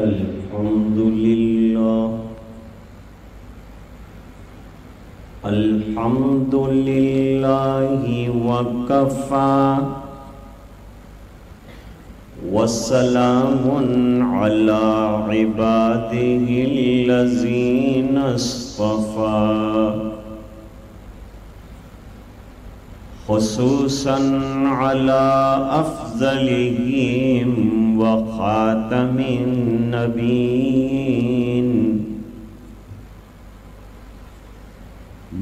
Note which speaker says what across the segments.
Speaker 1: الحمد لله الحمد لله وكفى وسلام على عباده الذين اصطفى خصوصا على أفضلهم وخاتم النبيين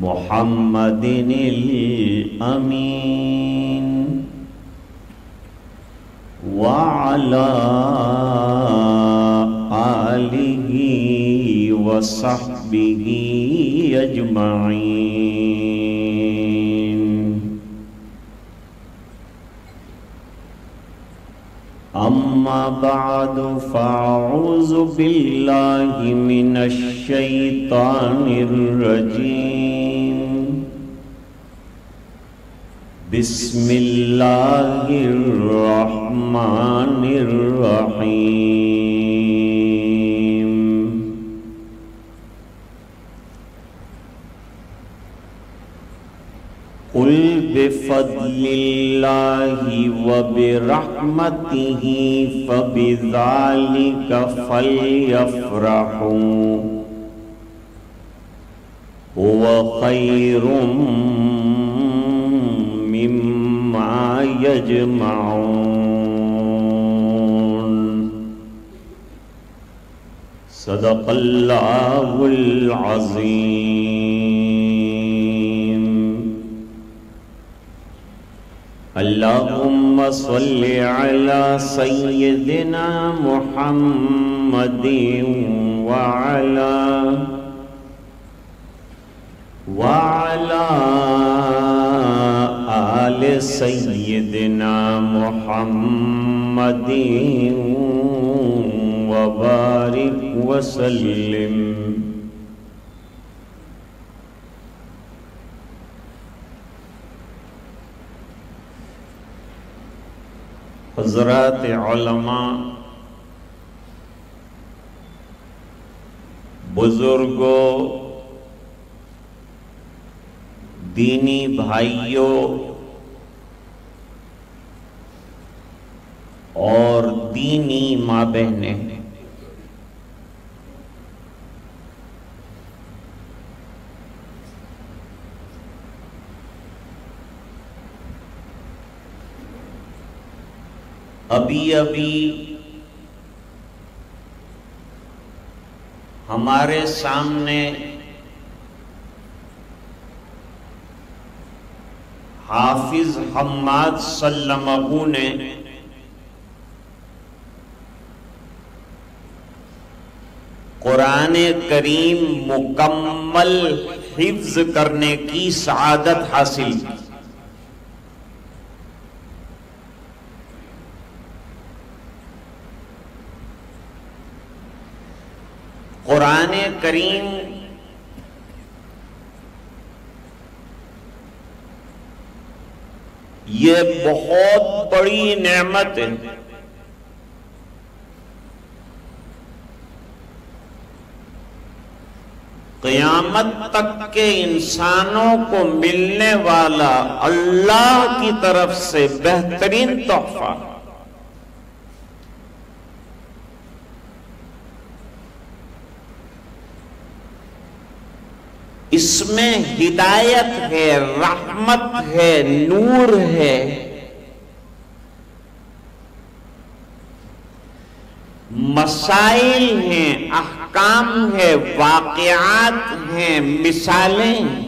Speaker 1: محمد الأمين وعلى آله وصحبه أجمعين. أما بعد فأعوذ بالله من الشيطان الرجيم. بسم الله الرحمن الرحيم. قل بفضل الله وبرحمته فبذلك فليفرحوا هو خير مما يجمعون. صدق الله العظيم. اللهم صل على سيدنا محمد وعلى آل سيدنا محمد وبارك وسلم. حضرات علماء، بزرگوں، دینی بھائیوں اور دینی ماں بہنیں، ابھی ہمارے سامنے حافظ حماد سلمہ نے قرآن کریم مکمل حفظ کرنے کی سعادت حاصل کی. قرآن کریم یہ بہت بڑی نعمت ہے. قیامت تک کے انسانوں کو ملنے والا اللہ کی طرف سے بہترین تحفہ. اس میں ہدایت ہے، رحمت ہے، نور ہے، مسائل ہیں، احکام ہے، واقعات ہیں، مثالیں ہیں.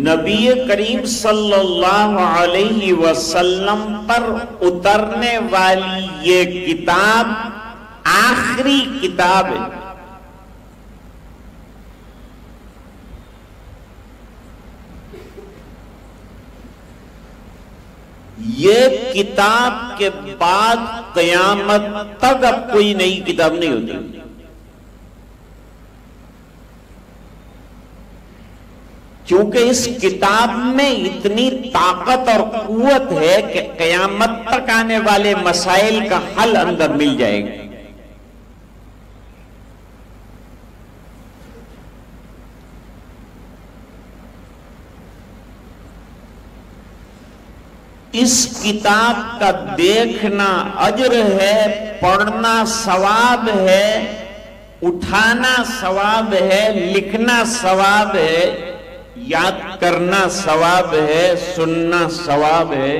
Speaker 1: نبی کریم صلی اللہ علیہ وسلم پر اترنے والی یہ کتاب آخری کتاب ہے. یہ کتاب کے بعد قیامت تک اب کوئی نئی کتاب نہیں ہوتی. چونکہ اس کتاب میں اتنی طاقت اور قوت ہے کہ قیامت تک آنے والے مسائل کا حل اندر مل جائے گا۔ اس کتاب کا دیکھنا اجر ہے، پڑھنا ثواب ہے، اٹھانا ثواب ہے، لکھنا ثواب ہے، یاد کرنا ثواب ہے، سننا ثواب ہے۔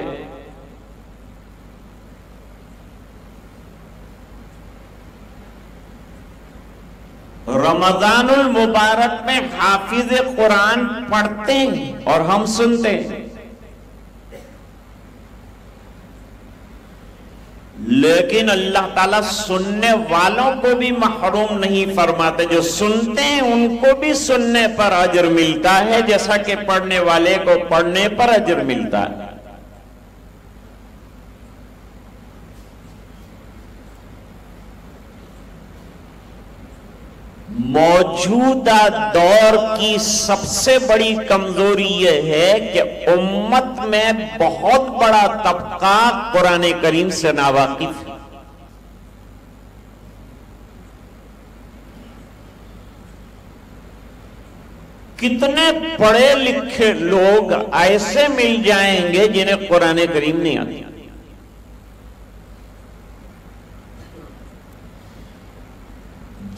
Speaker 1: رمضان المبارک میں حافظ قرآن پڑھتے ہیں اور ہم سنتے ہیں، لیکن اللہ تعالیٰ سننے والوں کو بھی محروم نہیں فرماتے۔ جو سنتے ہیں ان کو بھی سننے پر اجر ملتا ہے، جیسا کہ پڑھنے والے کو پڑھنے پر اجر ملتا ہے۔ موجودہ دور کی سب سے بڑی کمزوری یہ ہے کہ امت میں بہت بڑا طبقہ قرآن کریم سے ناواقف ہے۔ کتنے پڑھے لکھے لوگ ایسے مل جائیں گے جنہیں قرآن کریم نہیں آتی،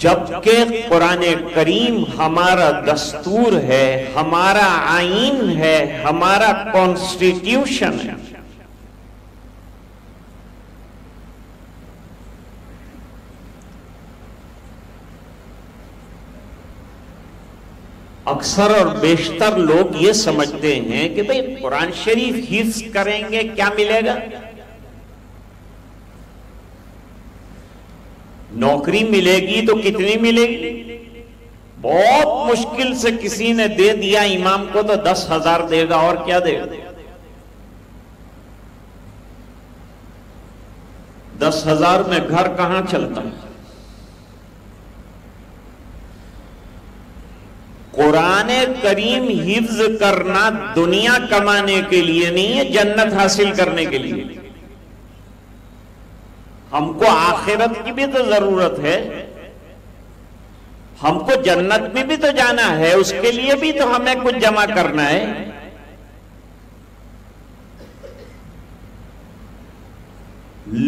Speaker 1: جبکہ قرآن کریم ہمارا دستور ہے، ہمارا آئین ہے، ہمارا کانسٹیٹیوشن ہے۔ اکثر اور بیشتر لوگ یہ سمجھتے ہیں کہ بھئی قرآن شریف حفظ کریں گے کیا ملے گا؟ نوکری ملے گی تو کتنی ملے گی؟ بہت مشکل سے کسی نے دے دیا امام کو تو 10,000 دے گا، اور کیا دے گا؟ 10,000 میں گھر کہاں چلتا ہے؟ قرآن کریم حفظ کرنا دنیا کمانے کے لیے نہیں ہے، جنت حاصل کرنے کے لیے۔ ہم کو آخرت کی بھی تو ضرورت ہے، ہم کو جنت میں بھی تو جانا ہے، اس کے لیے بھی تو ہمیں کچھ جمع کرنا ہے۔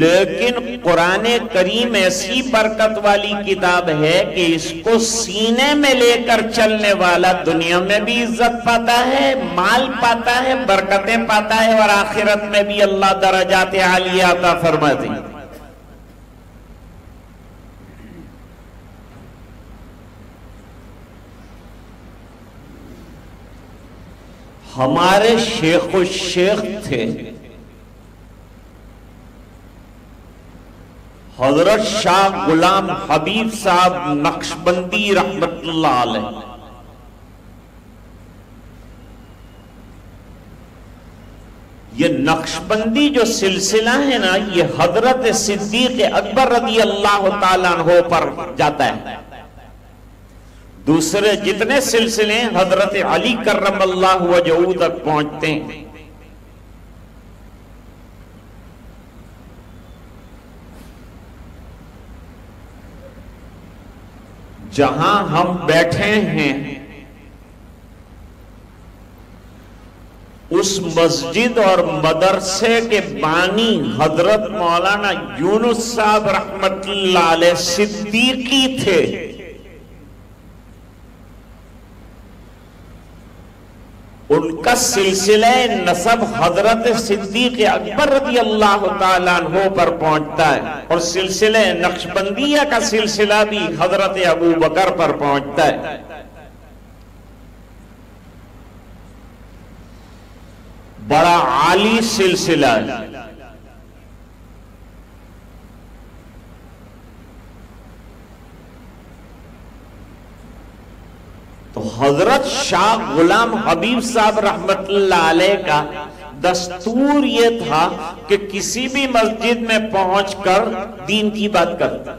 Speaker 1: لیکن قرآن کریم ایسی برکت والی کتاب ہے کہ اس کو سینے میں لے کر چلنے والا دنیا میں بھی عزت پاتا ہے، مال پاتا ہے، برکتیں پاتا ہے، اور آخرت میں بھی اللہ درجات عالیہ عطا فرماتے ہیں۔ ہمارے شیخ الشیخ تھے حضرت شاہ غلام حبیب صاحب نقشبندی رحمت اللہ علیہ۔ یہ نقشبندی جو سلسلہ ہے نا، یہ حضرت صدیق اکبر رضی اللہ تعالیٰ عنہ پر جاتا ہے۔ دوسرے جتنے سلسلے حضرت علی کرم اللہ وجہہ تک پہنچتے ہیں۔ جہاں ہم بیٹھے ہیں اس مسجد اور مدرسے کے بانی حضرت مولانا یونس صاحب رحمت اللہ علیہ صدیقی تھے۔ ان کا سلسلہ نسب حضرت صدیق اکبر رضی اللہ تعالیٰ عنہ پر پہنچتا ہے، اور سلسلہ نقشبندیہ کا سلسلہ بھی حضرت ابو بکر پر پہنچتا ہے۔ بڑا عالی سلسلہ ہے۔ تو حضرت شاہ غلام حبیب صاحب رحمت اللہ علیہ کا دستور یہ تھا کہ کسی بھی مسجد میں پہنچ کر دین کی بات کرتا۔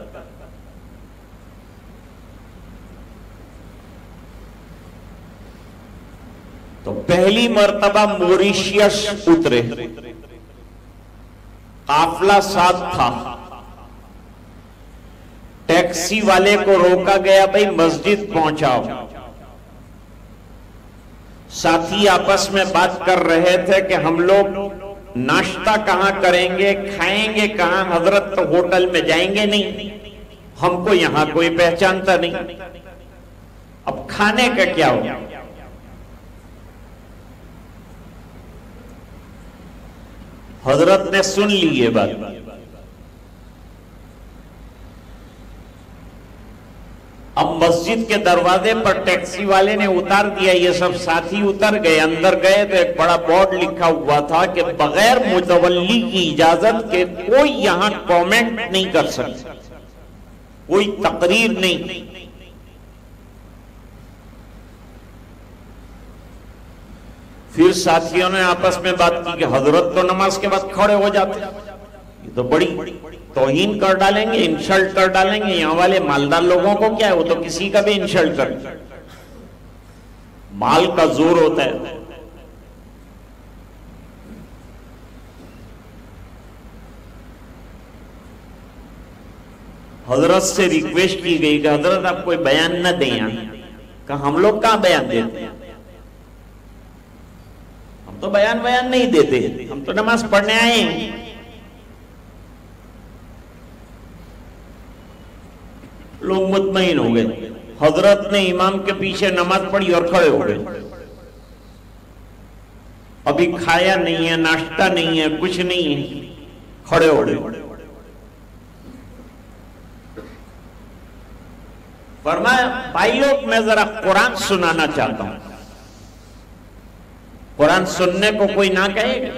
Speaker 1: تو پہلی مرتبہ موریشیس اترے، قافلہ ساتھ تھا، ٹیکسی والے کو روکا گیا، بھئی مسجد پہنچاؤ۔ ساتھی آپس میں بات کر رہے تھے کہ ہم لوگ ناشتہ کہاں کریں گے، کھائیں گے کہاں، حضرت تو ہوٹل میں جائیں گے نہیں، ہم کو یہاں کوئی پہچانتا نہیں، اب کھانے کا کیا ہو؟ حضرت نے سن لی یہ بات، اب مسجد کے دروازے پر ٹیکسی والے نے اتار دیا، یہ سب ساتھی اتر گئے، اندر گئے تو ایک بڑا بورڈ لکھا ہوا تھا کہ بغیر متولی کی اجازت کے کوئی یہاں کومنٹ نہیں کر سکتا، کوئی تقریر نہیں۔ پھر ساتھیوں نے آپس میں بات کی کہ حضرت تو نماز کے بعد کھڑے ہو جاتے، یہ تو بڑی توہین کر ڈالیں گے، انشلٹ کر ڈالیں گے، یہاں والے مالدار لوگوں کو کیا ہے، وہ تو کسی کا بھی انشلٹ کر، مال کا زور ہوتا ہے۔ حضرت سے ریکویسٹ کی گئی کہ حضرت آپ کوئی بیان نہ دیں یہاں، کہ ہم لوگ کہاں بیان دیتے ہیں، ہم تو بیان نہیں دیتے، ہم تو نماز پڑھنے آئے ہیں۔ لوگ مطمئن ہو گئے، حضرت نے امام کے پیچھے نماز پڑھی اور کھڑے ہو گئے، ابھی کھایا نہیں ہے، ناشتہ نہیں ہے، کچھ نہیں ہے، کھڑے ہو گئے۔ فرمایا بھائی لوگ میں ذرا قرآن سنانا چاہتا ہوں، قرآن سننے کو کوئی نہ کہے گا؟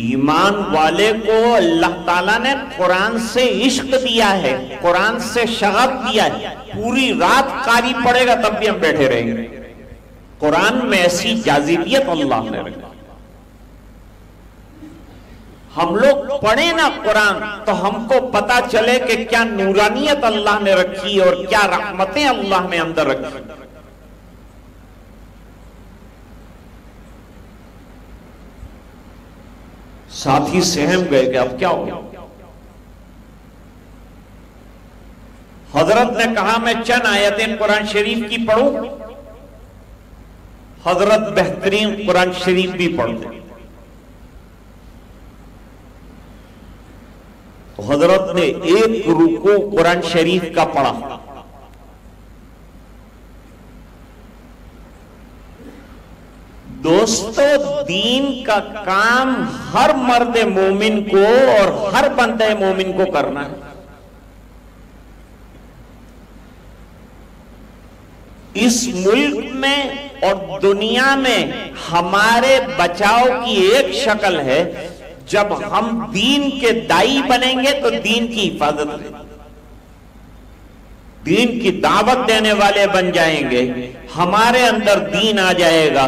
Speaker 1: ایمان والے کو اللہ تعالیٰ نے قرآن سے عشق دیا ہے، قرآن سے شغف دیا ہے، پوری رات قاری پڑے گا تب بھی ہم بیٹھے رہیں گے، قرآن میں ایسی جاذبیت اللہ نے رکھی۔ ہم لوگ پڑھیں نا قرآن تو ہم کو پتا چلے کہ کیا نورانیت اللہ نے رکھی اور کیا رحمتیں اللہ نے اندر رکھی۔ ساتھی سہم گئے کہ اب کیا ہو؟ حضرت نے کہا میں چند آیتیں قرآن شریف کی پڑھوں؟ حضرت بہترین قرآن شریف بھی پڑھتے، حضرت نے ایک رکوع قرآن شریف کا پڑھا، دوستو دین کا کام ہر مرد مومن کو اور ہر بندہ مومن کو کرنا ہے۔ اس ملک میں اور دنیا میں ہمارے بچاؤ کی ایک شکل ہے، جب ہم دین کے دائی بنیں گے تو دین کی حفاظت کریں گے، دین کی دعوت دینے والے بن جائیں گے، ہمارے اندر دین آ جائے گا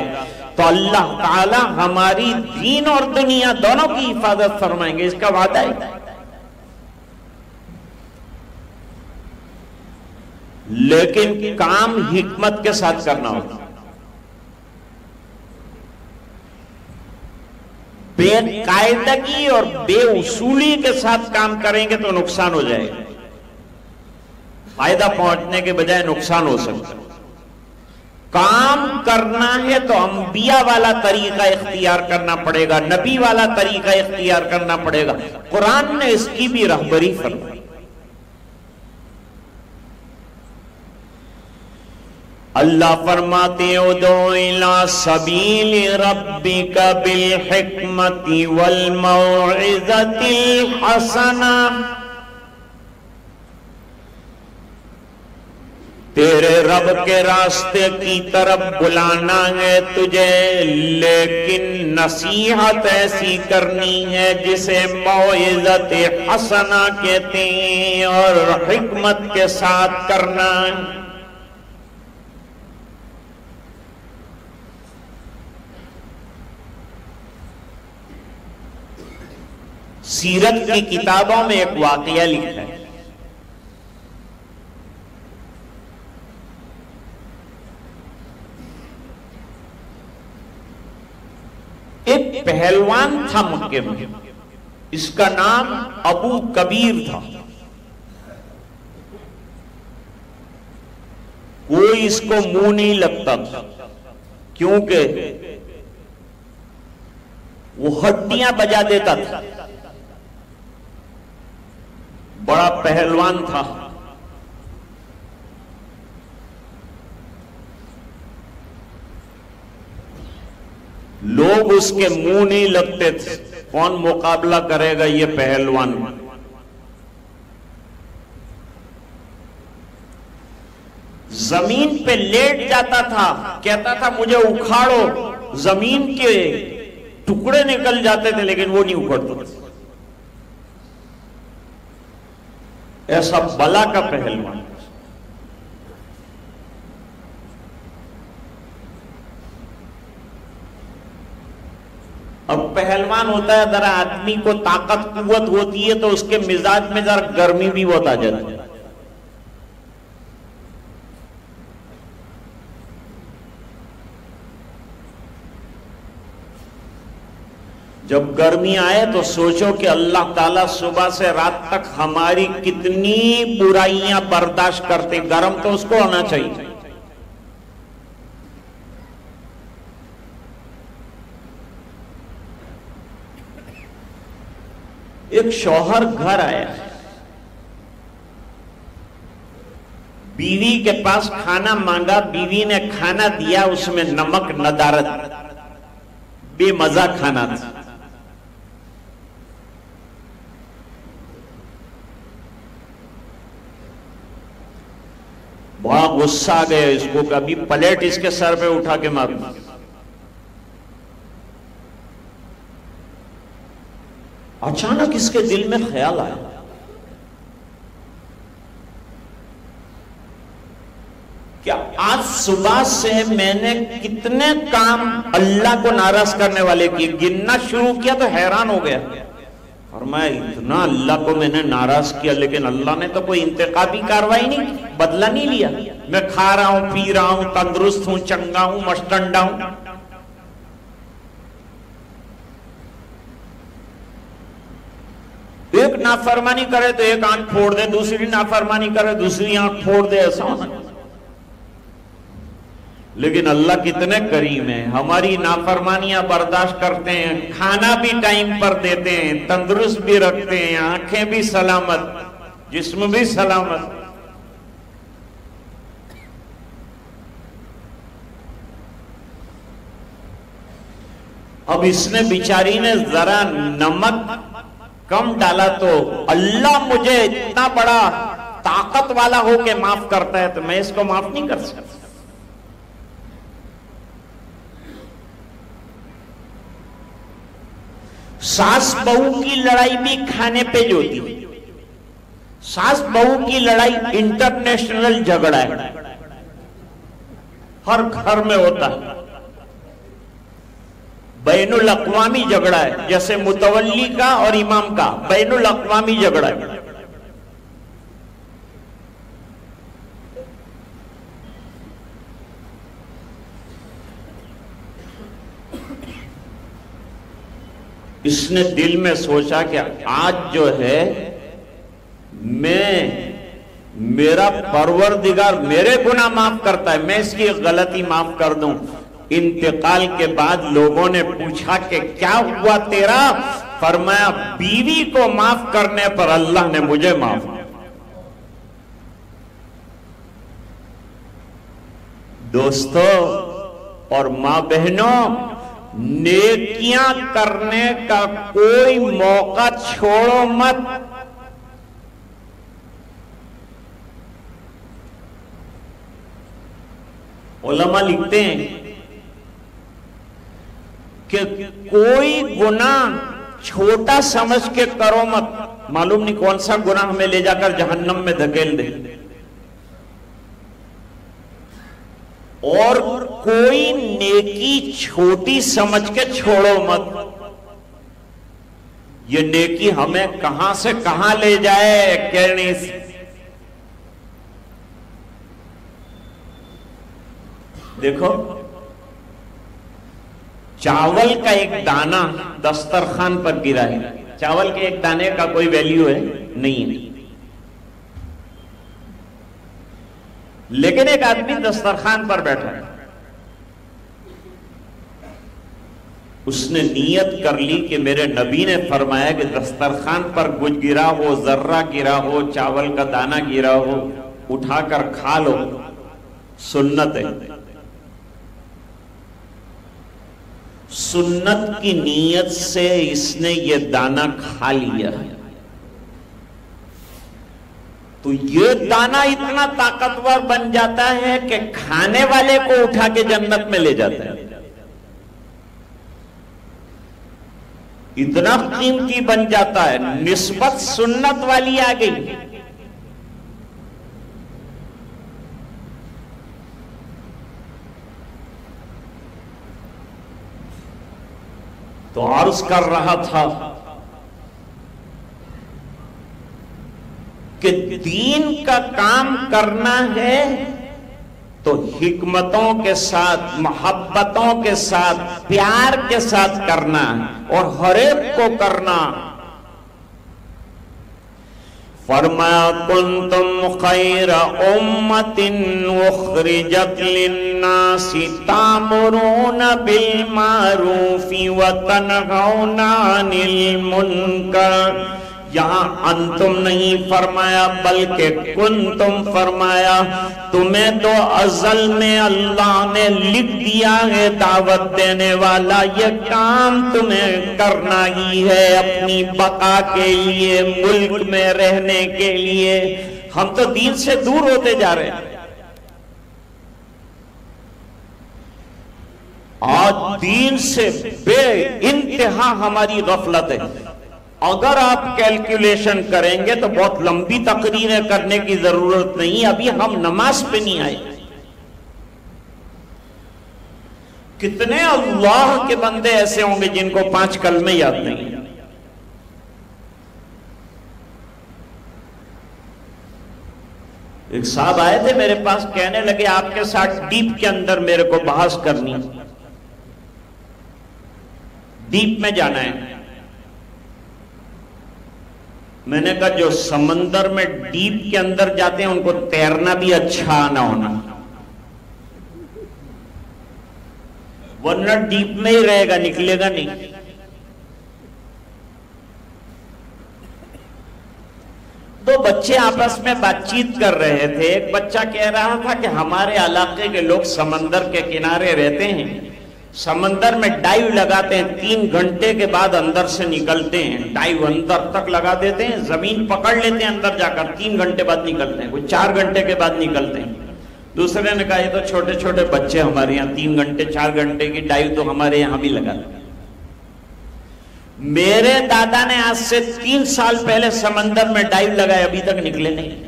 Speaker 1: تو اللہ تعالی ہماری دین اور دنیا دونوں کی حفاظت فرمائیں گے، اس کا وعدہ ہے۔ لیکن کام حکمت کے ساتھ کرنا ہوگا، بے قاعدگی اور بے اصولی کے ساتھ کام کریں گے تو نقصان ہو جائے گا، فائدہ پہنچنے کے بجائے نقصان ہو سکتا ہے۔ کام کرنا ہے تو انبیاء والا طریقہ اختیار کرنا پڑے گا، نبی والا طریقہ اختیار کرنا پڑے گا، قرآن نے اس کی بھی رہبری فرمائی۔ اللہ فرماتے ادعو الی سبیل ربک بالحکمت والموعظۃ الحسنہ، تیرے رب کے راستے کی طرف بلانا ہے تجھے، لیکن نصیحت ایسی کرنی ہے جسے موعظت حسنہ کہتے ہیں اور حکمت کے ساتھ کرنا ہے۔ سیرت کی کتابوں میں ایک واقعہ لکھا ہے، ایک پہلوان تھا مکے میں، اس کا نام ابو کبیر تھا. کوئی اس کو منہ نہیں لگتا تھا، کیونکہ وہ ہڈیاں بجا دیتا تھا، بڑا پہلوان تھا. لوگ اس کے منہ نہیں لگتے تھے، کون مقابلہ کرے گا یہ پہلوان. زمین پہ لیٹ جاتا تھا، کہتا تھا مجھے اکھاڑو، زمین کے ٹکڑے نکل جاتے تھے لیکن وہ نہیں اکھڑتے تھے. ایسا بلا کا پہلوان. اب پہلوان ہوتا ہے ذرا آدمی کو طاقت قوت ہوتی ہے تو اس کے مزاج میں ذرا گرمی بھی بہت آ جاتی ہے. جب گرمی آئے تو سوچو کہ اللہ تعالیٰ صبح سے رات تک ہماری کتنی برائیاں برداشت کرتے، گرم تو اس کو ہونا چاہیے. ایک شوہر گھر آیا، بیوی کے پاس کھانا مانگا، بیوی نے کھانا دیا، اس میں نمک ندارت، بے مزہ کھانا تھا. بڑا غصہ آ گیا اس کو کہ ابھی پلیٹ اس کے سر پہ اٹھا کے ماروں. اچانک اس کے دل میں خیال آیا کیا آج صبح سے میں نے کتنے کام اللہ کو ناراض کرنے والے کیے. گننا شروع کیا تو حیران ہو گیا، اور میں اتنا اللہ کو میں نے ناراض کیا، لیکن اللہ نے تو کوئی انتقامی کاروائی نہیں کی، بدلہ نہیں لیا. میں کھا رہا ہوں، پی رہا ہوں، تندرست ہوں، چنگا ہوں، مشٹنڈا ہوں. ایک نافرمانی کرے تو ایک آنکھ پھوڑ دے، دوسری نافرمانی کرے دوسری آنکھ پھوڑ دے، ایسا ہونا. لیکن اللہ کتنے کریم ہیں، ہماری نافرمانیاں برداشت کرتے ہیں، کھانا بھی ٹائم پر دیتے ہیں، تندرست بھی رکھتے ہیں، آنکھیں بھی سلامت، جسم بھی سلامت. اب اس نے بیچاری نے ذرا نمک کم ڈالا تو اللہ مجھے اتنا بڑا طاقت والا ہو کے معاف کرتا ہے تو میں اس کو معاف نہیں کر سکتا. ساس بہو کی لڑائی بھی کھانے پہ جو ہوتی، ساس بہو کی لڑائی انٹرنیشنل جھگڑا ہے، ہر گھر میں ہوتا ہے، بین الاقوامی جھگڑا ہے، جیسے متولی کا اور امام کا بین الاقوامی جھگڑا ہے. اس نے دل میں سوچا کہ آج جو ہے میرا پروردگار میرے گناہ معاف کرتا ہے، میں اس کی غلطی معاف کر دوں. انتقال کے بعد لوگوں نے پوچھا کہ کیا ہوا تیرا؟ فرمایا بیوی کو معاف کرنے پر اللہ نے مجھے معاف. دوستو اور ماں بہنوں، نیکیاں کرنے کا کوئی موقع چھوڑو مت. علماء لکھتے ہیں کہ کوئی گناہ چھوٹا سمجھ کے کرو مت، معلوم نہیں کون سا گناہ ہمیں لے جا کر جہنم میں دھکیل دے. اور کوئی نیکی چھوٹی سمجھ کے چھوڑو مت. یہ نیکی ہمیں کہاں سے کہاں لے جائے کہنے سے. دیکھو چاول کا ایک دانہ دسترخوان پر گرا ہے، چاول کے ایک دانے کا کوئی ویلیو ہے نہیں ہے، لیکن ایک آدمی دسترخوان پر بیٹھا ہے، اس نے نیت کر لی کہ میرے نبی نے فرمایا کہ دسترخوان پر کچھ گرا ہو، ذرہ گرا ہو، چاول کا دانہ گرا ہو، اٹھا کر کھا لو، سنت ہے۔ سنت کی نیت سے اس نے یہ دانہ کھا لیا، تو یہ دانہ اتنا طاقتور بن جاتا ہے کہ کھانے والے کو اٹھا کے جنت میں لے جاتا ہے، اتنا قیمتی بن جاتا ہے، نسبت سنت والی آ گئی۔ تو عرض کر رہا تھا کہ دین کا کام کرنا ہے تو حکمتوں کے ساتھ، محبتوں کے ساتھ، پیار کے ساتھ کرنا اور ہر ایک کو کرنا۔ فرمایا کنتم خیر امت اخرجت للناس تامرون بالمعروف وتنہون عن المنکر، یہاں انتم نہیں فرمایا بلکہ کنتم فرمایا، تمہیں تو ازل میں اللہ نے لکھ دیا ہے دعوت دینے والا، یہ کام تمہیں کرنا ہی ہے اپنی بقا کے لیے، ملک میں رہنے کے لیے۔ ہم تو دین سے دور ہوتے جا رہے ہیں، آج دین سے بے انتہا ہماری غفلت ہے۔ اگر آپ کیلکولیشن کریں گے تو بہت لمبی تقریریں کرنے کی ضرورت نہیں، ابھی ہم نماز پہ نہیں آئے۔ کتنے اللہ کے بندے ایسے ہوں گے جن کو 5 کلمے یاد نہیں؟ ایک صاحب آئے تھے میرے پاس، کہنے لگے آپ کے ساتھ ڈیپ کے اندر میرے کو بحث کرنی، ڈیپ میں جانا ہے۔ میں نے کہا جو سمندر میں ڈیپ کے اندر جاتے ہیں ان کو تیرنا بھی اچھا آنا ہونا، ورنہ ڈیپ میں ہی رہے گا، نکلے گا نہیں۔ دو بچے آپس میں بات چیت کر رہے تھے، ایک بچہ کہہ رہا تھا کہ ہمارے علاقے کے لوگ سمندر کے کنارے رہتے ہیں، سمندر میں ڈائیو لگاتے ہیں، 3 گھنٹے کے بعد اندر سے نکلتے ہیں، ڈائیو اندر تک لگا دیتے ہیں، زمین پکڑ لیتے ہیں اندر جا کر، 3 گھنٹے بعد نکلتے ہیں، کوئی 4 گھنٹے کے بعد نکلتے ہیں۔ دوسرے نے کہا یہ تو چھوٹے چھوٹے بچے ہمارے یہاں 3 گھنٹے 4 گھنٹے کی ڈائیو تو ہمارے یہاں بھی لگا دیں۔ میرے دادا نے آج سے 3 سال پہلے سمندر میں ڈائیو لگائے، ابھی تک نکلے نہیں۔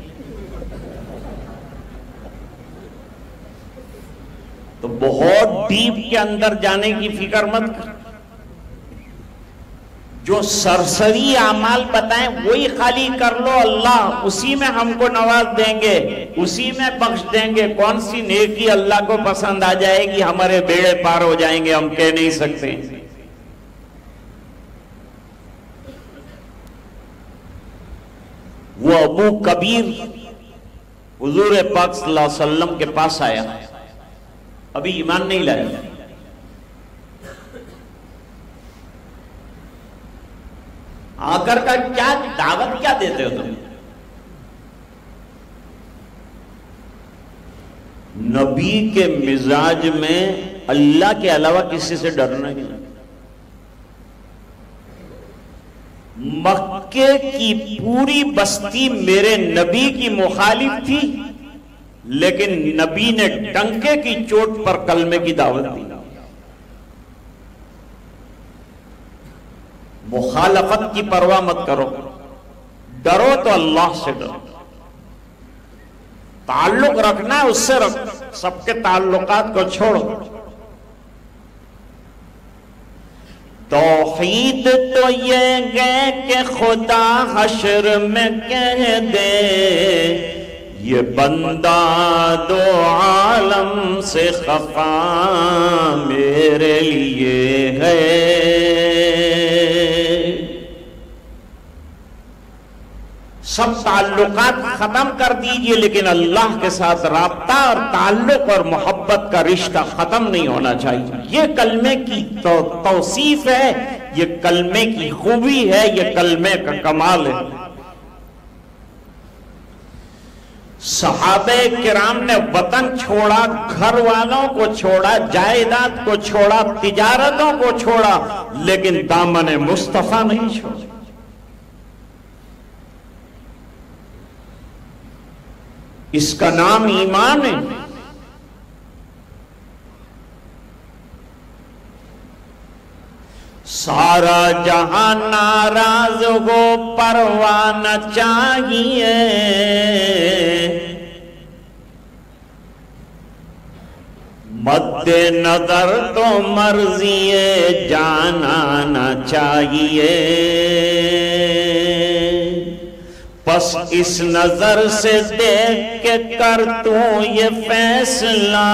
Speaker 1: تو بہت ڈیپ کے اندر جانے کی فکر مت کر، جو سرسری اعمال بتائیں وہی خالی کر لو، اللہ اسی میں ہم کو نواز دیں گے، اسی میں بخش دیں گے۔ کون سی نیکی اللہ کو پسند آ جائے گی، ہمارے بیڑے پار ہو جائیں گے، ہم کہہ نہیں سکتے۔ وہ ابو کبیر حضور پاک صلی اللہ علیہ وسلم کے پاس آیا، ابھی ایمان نہیں لایا، آ کر کا کیا دعوت کیا دیتے ہو تم؟ نبی کے مزاج میں اللہ کے علاوہ کسی سے ڈرنا نہیں۔ مکے کی پوری بستی میرے نبی کی مخالف تھی، لیکن نبی نے ڈنکے کی چوٹ پر کلمے کی دعوت دی۔ مخالفت کی پرواہ مت کرو، ڈرو تو اللہ سے ڈرو، تعلق رکھنا ہے اس سے رکھ، سب کے تعلقات کو چھوڑو۔ توحید تو یہ ہے کہ خدا حشر میں کہہ دے، یہ بندہ دو عالم سے خفا میرے لیے ہے۔ سب تعلقات ختم کر دیجئے لیکن اللہ کے ساتھ رابطہ اور تعلق اور محبت کا رشتہ ختم نہیں ہونا چاہیے۔ یہ کلمے کی توصیف ہے، یہ کلمے کی خوبی ہے، یہ کلمے کا کمال ہے۔ صحابہ کرام نے وطن چھوڑا، گھر والوں کو چھوڑا، جائیداد کو چھوڑا، تجارتوں کو چھوڑا، لیکن دامن مصطفیٰ نہیں چھوڑا۔ اس کا نام ایمان ہے۔ سارا جہاں ناراض ہو پرواہ نہ چاہیے، مد نظر تو مرضی جانا نہ چاہیے، بس اس نظر سے دیکھ کے کر تو یہ فیصلہ،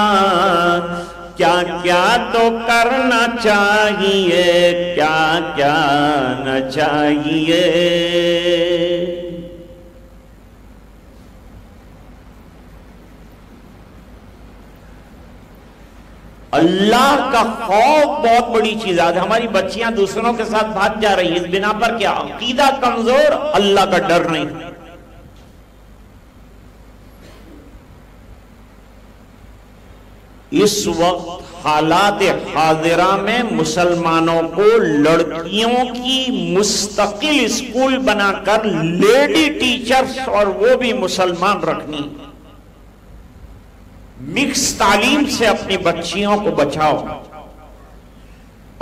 Speaker 1: کیا کیا تو کرنا چاہیے، کیا کیا نہ چاہیے۔ اللہ کا خوف بہت بڑی چیز ہے۔ ہماری بچیاں دوسروں کے ساتھ بھاگ جا رہی ہیں اس بنا پر کیا؟ عقیدہ کمزور، اللہ کا ڈر نہیں۔ اس وقت حالات حاضرہ میں مسلمانوں کو لڑکیوں کی مستقل اسکول بنا کر لیڈی ٹیچرز اور وہ بھی مسلمان رکھنی۔ مکس تعلیم سے اپنی بچیوں کو بچاؤ،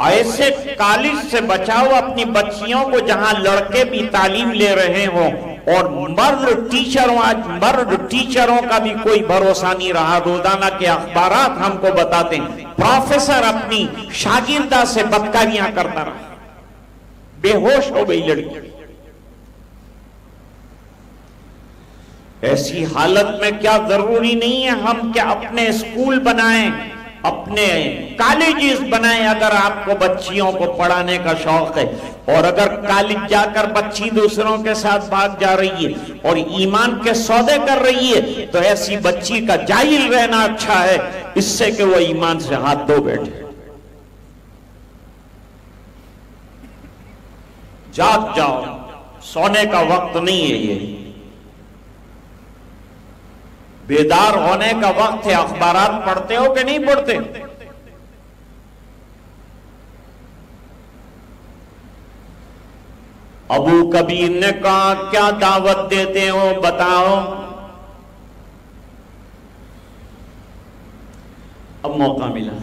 Speaker 1: ایسے کالج سے بچاؤ اپنی بچیوں کو جہاں لڑکے بھی تعلیم لے رہے ہوں، اور مرد ٹیچروں، آج مرد ٹیچروں کا بھی کوئی بھروسہ نہیں رہا۔ روزانہ کے اخبارات ہم کو بتاتے ہیں پروفیسر اپنی شاگردہ سے بدکاریاں کرتا رہا، بے ہوش ہو گئی لڑکی۔ ایسی حالت میں کیا ضروری نہیں ہے ہم کیا اپنے اسکول بنائیں، اپنے کالجز بنائیں اگر آپ کو بچیوں کو پڑھانے کا شوق ہے۔ اور اگر کالج جا کر بچی دوسروں کے ساتھ بھاگ جا رہی ہے اور ایمان کے سودے کر رہی ہے تو ایسی بچی کا جاہل رہنا اچھا ہے اس سے کہ وہ ایمان سے ہاتھ دھو بیٹھے۔ جاگ جاؤ، سونے کا وقت نہیں ہے، یہ بیدار ہونے کا وقت ہے۔ اخبارات پڑھتے ہو کہ نہیں پڑھتے؟ ابو کبیر نے کہا کیا دعوت دیتے ہو بتاؤ۔ اب موقع ملا،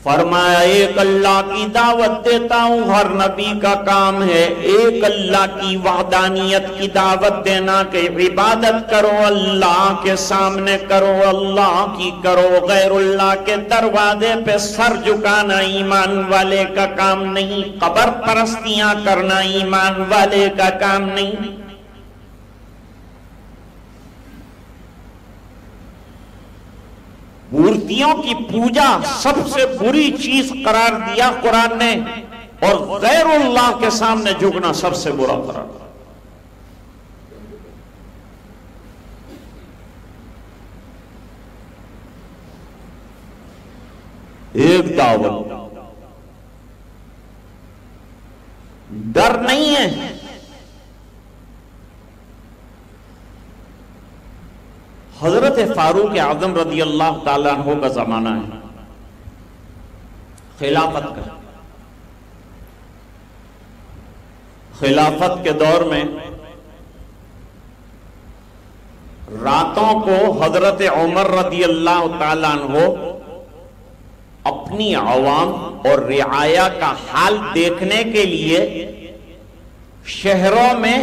Speaker 1: فرمایا ایک اللہ کی دعوت دیتا ہوں، ہر نبی کا کام ہے ایک اللہ کی وحدانیت کی دعوت دینا کہ عبادت کرو اللہ کے سامنے کرو، اللہ کی کرو، غیر اللہ کے دروازے پہ سر جھکانا ایمان والے کا کام نہیں، قبر پرستیاں کرنا ایمان والے کا کام نہیں۔ مورتیوں کی پوجا سب سے بری چیز قرار دیا قرآن نے، اور غیر اللہ کے سامنے جھکنا سب سے برا قرار دیا۔ ایک دعوت، ڈر نہیں ہے۔ حضرت فاروق اعظم رضی اللہ تعالیٰ عنہ کا زمانہ ہے، خلافت کا۔ خلافت کے دور میں راتوں کو حضرت عمر رضی اللہ تعالیٰ عنہ اپنی عوام اور رعایا کا حال دیکھنے کے لیے شہروں میں،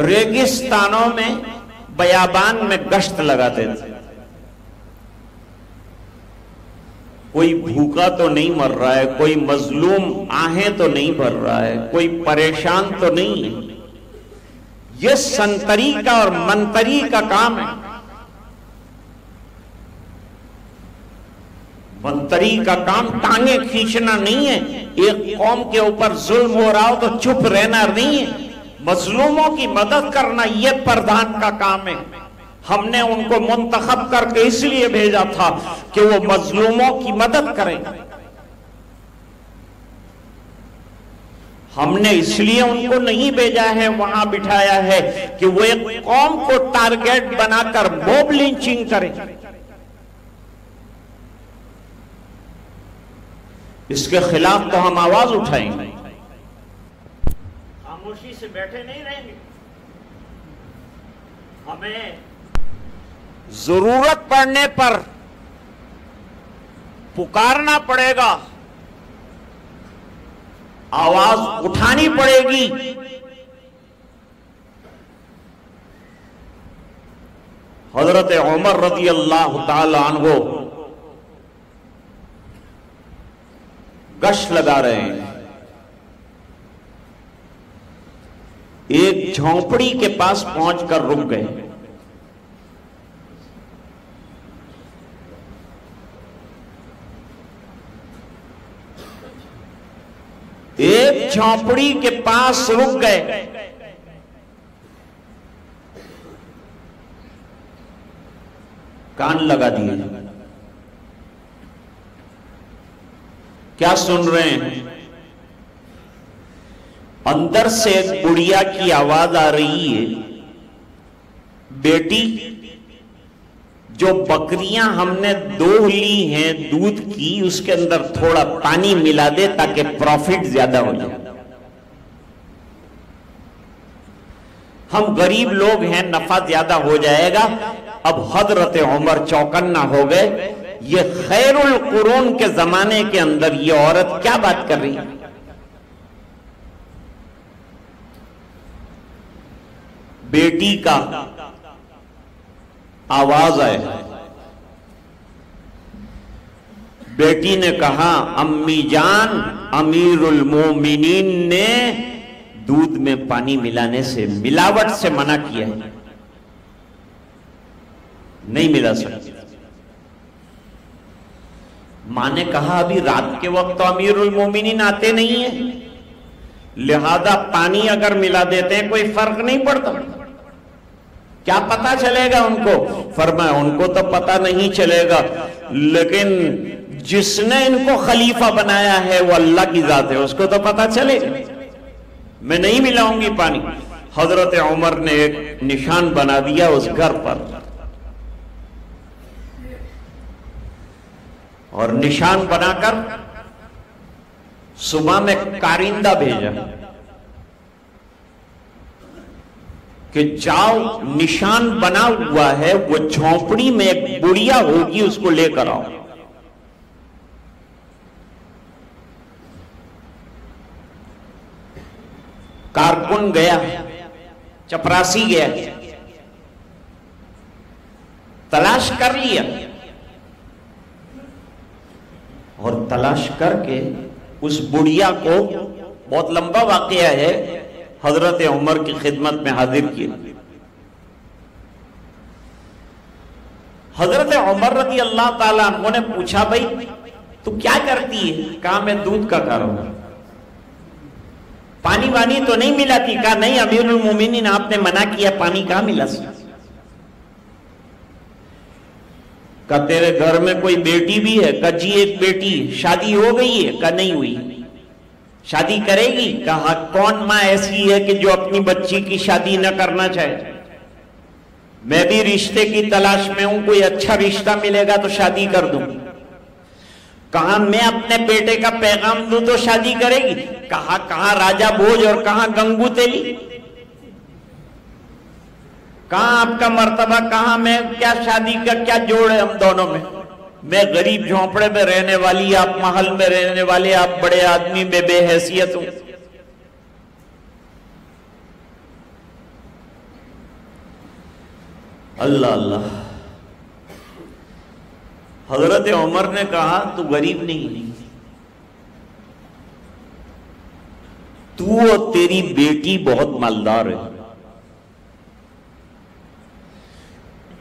Speaker 1: ریگستانوں میں، بیابان میں گشت لگاتے تھے۔ کوئی بھوکا تو نہیں مر رہا ہے، کوئی مظلوم آہیں تو نہیں بھر رہا ہے، کوئی پریشان تو نہیں ہے۔ یہ سنتری کا اور منتری کا کام ہے۔ منتری کا کام ٹانگیں کھینچنا نہیں ہے، ایک قوم کے اوپر ظلم ہو رہا ہو تو چپ رہنا نہیں ہے، مظلوموں کی مدد کرنا یہ پردھان کا کام ہے۔ ہم نے ان کو منتخب کر کے اس لیے بھیجا تھا کہ وہ مظلوموں کی مدد کریں۔ ہم نے اس لیے ان کو نہیں بھیجا ہے، وہاں بٹھایا ہے کہ وہ ایک قوم کو ٹارگیٹ بنا کر موب لنچنگ کریں۔ اس کے خلاف تو ہم آواز اٹھائیں گے، خاموشی سے بیٹھے نہیں رہیں گے۔ ہمیں ضرورت پڑنے پر پکارنا پڑے گا، آواز اٹھانی پڑے گی۔ حضرت عمر رضی اللہ تعالی عنہ گشت لگا رہے ہیں، ایک جھونپڑی کے پاس پہنچ کر رک گئے۔ ایک جھونپڑی کے پاس رک گئے، کان لگا دیے، کیا سن رہے ہیں؟ اندر سے ایک بڑھیا کی آواز آ رہی ہے، بیٹی جو بکریاں ہم نے دو لی ہیں دودھ کی، اس کے اندر تھوڑا پانی ملا دے تاکہ پروفٹ زیادہ ہو جائے۔ ہم غریب لوگ ہیں، نفع زیادہ ہو جائے گا۔ اب حضرت عمر چوکنا ہو گئے، یہ خیر القرون کے زمانے کے اندر یہ عورت کیا بات کر رہی ہے؟ بیٹی کا آواز آئے، بیٹی نے کہا امی جان، امیر المومنین نے دودھ میں پانی ملانے سے، ملاوٹ سے منع کیا ہے، نہیں ملا سکتی۔ ماں نے کہا ابھی رات کے وقت تو امیر المومنین آتے نہیں ہیں، لہذا پانی اگر ملا دیتے ہیں کوئی فرق نہیں پڑتا، کیا پتا چلے گا ان کو؟ فرمایا ان کو تو پتا نہیں چلے گا، لیکن جس نے ان کو خلیفہ بنایا ہے وہ اللہ کی ذات ہے، اس کو تو پتا چلے گا، میں نہیں ملاؤں گی پانی۔ حضرت عمر نے ایک نشان بنا دیا اس گھر پر، اور نشان بنا کر صبح میں کارندہ بھیجا کہ جاؤ، نشان بنا ہوا ہے، وہ جھونپڑی میں ایک بڑھیا ہوگی، اس کو لے کر آؤ۔ کارکن گیا، چپراسی گیا، تلاش کر لیا، اور تلاش کر کے اس بڑھیا کو، بہت لمبا واقعہ ہے، حضرت عمر کی خدمت میں حاضر کیا۔ حضرت عمر رضی اللہ تعالیٰ عنہ نے پوچھا بھائی تو کیا کرتی ہے؟ کہا میں دودھ کا کاروبار، پانی وانی تو نہیں ملاتی؟ کہا نہیں امیر المومنین آپ نے منع کیا، پانی کہاں ملا سکتا؟ کہا تیرے گھر میں کوئی بیٹی بھی ہے؟ کہا جی ایک بیٹی، شادی ہو گئی ہے؟ کہا نہیں ہوئی، شادی کرے گی؟ کہا کون ماں ایسی ہے کہ جو اپنی بچی کی شادی نہ کرنا چاہے؟ میں بھی رشتے کی تلاش میں ہوں، کوئی اچھا رشتہ ملے گا تو شادی کر دوں۔ کہا میں اپنے بیٹے کا پیغام دوں تو شادی کرے گی؟ کہا کہاں راجہ بھوج اور کہاں گنگو تیلی، کہاں آپ کا مرتبہ، کہاں میں، کیا شادی کا کیا جوڑ ہے ہم دونوں میں؟ میں غریب جھونپڑے میں رہنے والی، آپ محل میں رہنے والے، آپ بڑے آدمی، میں بے حیثیت ہوں۔ اللہ اللہ۔ حضرت عمر نے کہا تو غریب نہیں، تو اور تیری بیٹی بہت مالدار ہے،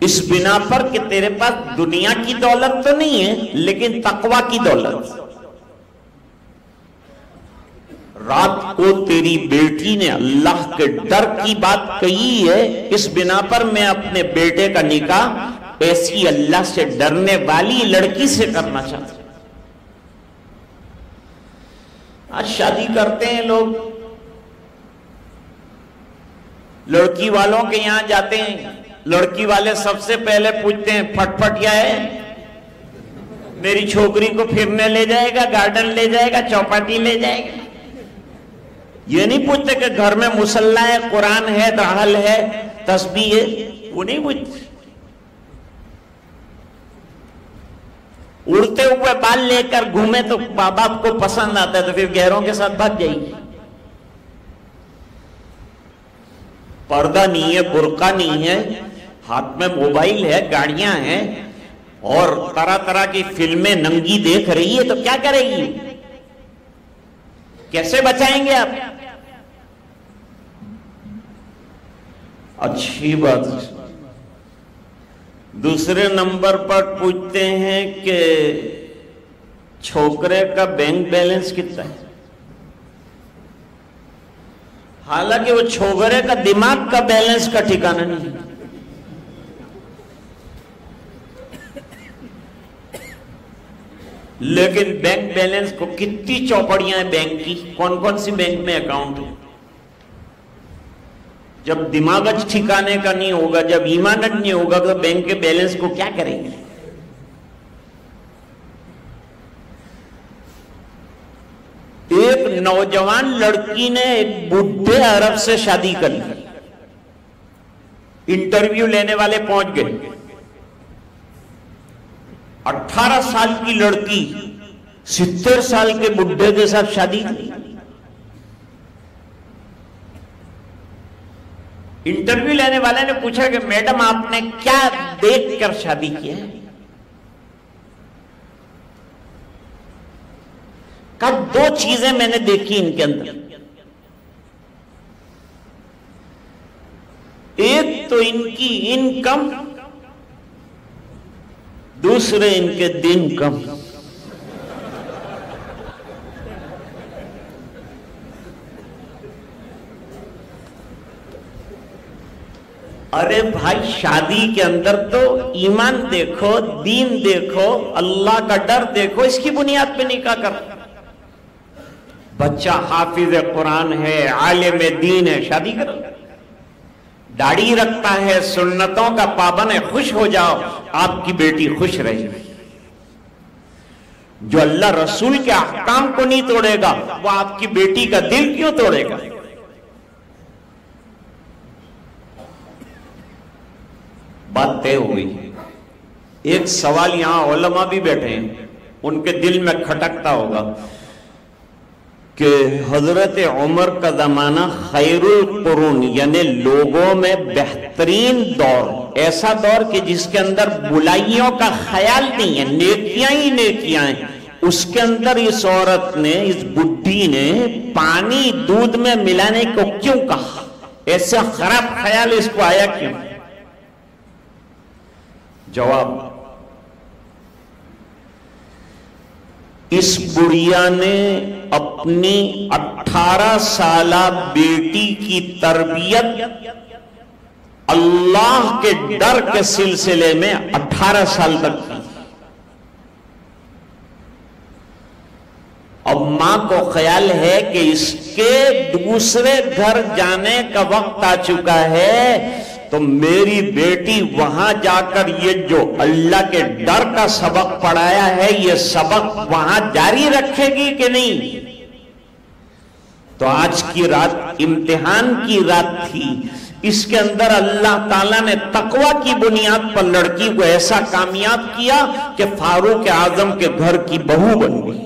Speaker 1: اس بنا پر کہ تیرے پاس دنیا کی دولت تو نہیں ہے لیکن تقوی کی دولت. رات کو تیری بیٹی نے اللہ کے ڈر کی بات کہی ہے، اس بنا پر میں اپنے بیٹے کا نکاح ایسی اللہ سے ڈرنے والی لڑکی سے کرنا چاہتا ہوں. آج شادی کرتے ہیں لوگ، لڑکی والوں کے یہاں جاتے ہیں، لڑکی والے سب سے پہلے پوچھتے ہیں پھٹ پھٹ کیا ہے، میری چھوکری کو پھرنے لے جائے گا، گارڈن لے جائے گا، چوپاٹی لے جائے گا. یہ نہیں پوچھتے کہ گھر میں مصلی ہے، قرآن ہے، دہل ہے، تسبیح ہے، وہ نہیں پوچھتے. اڑتے ہوئے بال لے کر گھومے تو باپ کو پسند آتا ہے تو پھر گہروں کے ساتھ بھاگ جائے گی. پردہ نہیں ہے، برقع نہیں ہے، ہاتھ میں موبائل ہے، گاڑیاں ہیں اور طرح طرح کی فلمیں ننگی دیکھ رہی ہے تو کیا کرے گی؟ کیسے بچائیں گے آپ؟ اچھی بات. دوسرے نمبر پر پوچھتے ہیں کہ چھوکرے کا بینک بیلنس کتنا ہے، حالانکہ وہ چھوکرے کا دماغ کا بیلنس کا ٹھکانہ نہیں ہے. لیکن بینک بیلنس کو کتنی چوپڑیاں ہیں بینک کی، کون کون سی بینک میں اکاؤنٹ ہے. جب دماغ ٹھکانے کا نہیں ہوگا، جب ایمان نہیں ہوگا تو بینک کے بیلنس کو کیا کریں گے؟ ایک نوجوان لڑکی نے ایک بڈھے عرب سے شادی کر لی. انٹرویو لینے والے پہنچ گئے. 18 سال کی لڑکی 70 سال کے بڈھے کے ساتھ شادی کی. انٹرویو لینے والے نے پوچھا کہ میڈم آپ نے کیا دیکھ کر شادی کی ہے؟ کہا 2 چیزیں میں نے دیکھی ان کے اندر. ایک تو ان کی انکم، دوسرے ان کے دن کم. ارے بھائی شادی کے اندر تو ایمان دیکھو، دین دیکھو، اللہ کا ڈر دیکھو، اس کی بنیاد پہ نکاح کر. بچہ حافظ قرآن ہے، عالم دین ہے، شادی کرو. داڑھی رکھتا ہے، سنتوں کا پابند ہے، خوش ہو جاؤ، آپ کی بیٹی خوش رہے. جو اللہ رسول کے احکام کو نہیں توڑے گا وہ آپ کی بیٹی کا دل کیوں توڑے گا؟ بات طے ہوئی. ایک سوال یہاں علماء بھی بیٹھے ہیں، ان کے دل میں کھٹکتا ہوگا کہ حضرت عمر کا زمانہ خیر القرون یعنی لوگوں میں بہترین دور، ایسا دور کہ جس کے اندر بلائیوں کا خیال نہیں ہے، نیکیاں ہی نیکیاں ہیں. اس کے اندر اس عورت نے، اس بڈھی نے پانی دودھ میں ملانے کو کیوں کہا؟ ایسا خراب خیال اس کو آیا کیوں؟ جواب، اس بڑھیا نے اپنی 18 سالہ بیٹی کی تربیت اللہ کے ڈر کے سلسلے میں 18 سال تک کی. اب ماں کو خیال ہے کہ اس کے دوسرے گھر جانے کا وقت آ چکا ہے تو میری بیٹی وہاں جا کر یہ جو اللہ کے ڈر کا سبق پڑھایا ہے یہ سبق وہاں جاری رکھے گی کہ نہیں. تو آج کی رات امتحان کی رات تھی. اس کے اندر اللہ تعالیٰ نے تقوی کی بنیاد پر لڑکی کو ایسا کامیاب کیا کہ فاروق اعظم کے گھر کی بہو بن گئی.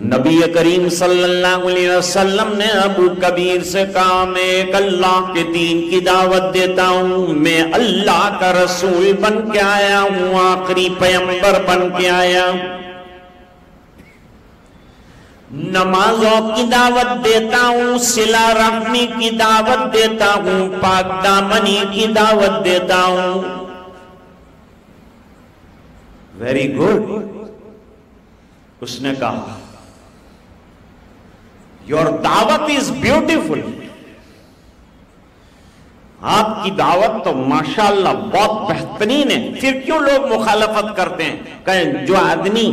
Speaker 1: نبی کریم صلی اللہ علیہ وسلم نے ابو کبیر سے کہا میں ایک اللہ کے دین کی دعوت دیتا ہوں، میں اللہ کا رسول بن کے آیا ہوں، آخری پیغمبر بن کے آیا ہوں. نمازوں کی دعوت دیتا ہوں، صلہ رحمی کی دعوت دیتا ہوں، پاک دامنی کی دعوت دیتا ہوں۔ ویری گڈ، اس نے کہا یور دعوت از بیوٹیفل، آپ کی دعوت تو ماشاءاللہ بہت بہترین ہے، پھر کیوں لوگ مخالفت کرتے ہیں؟ کہیں جو آدمی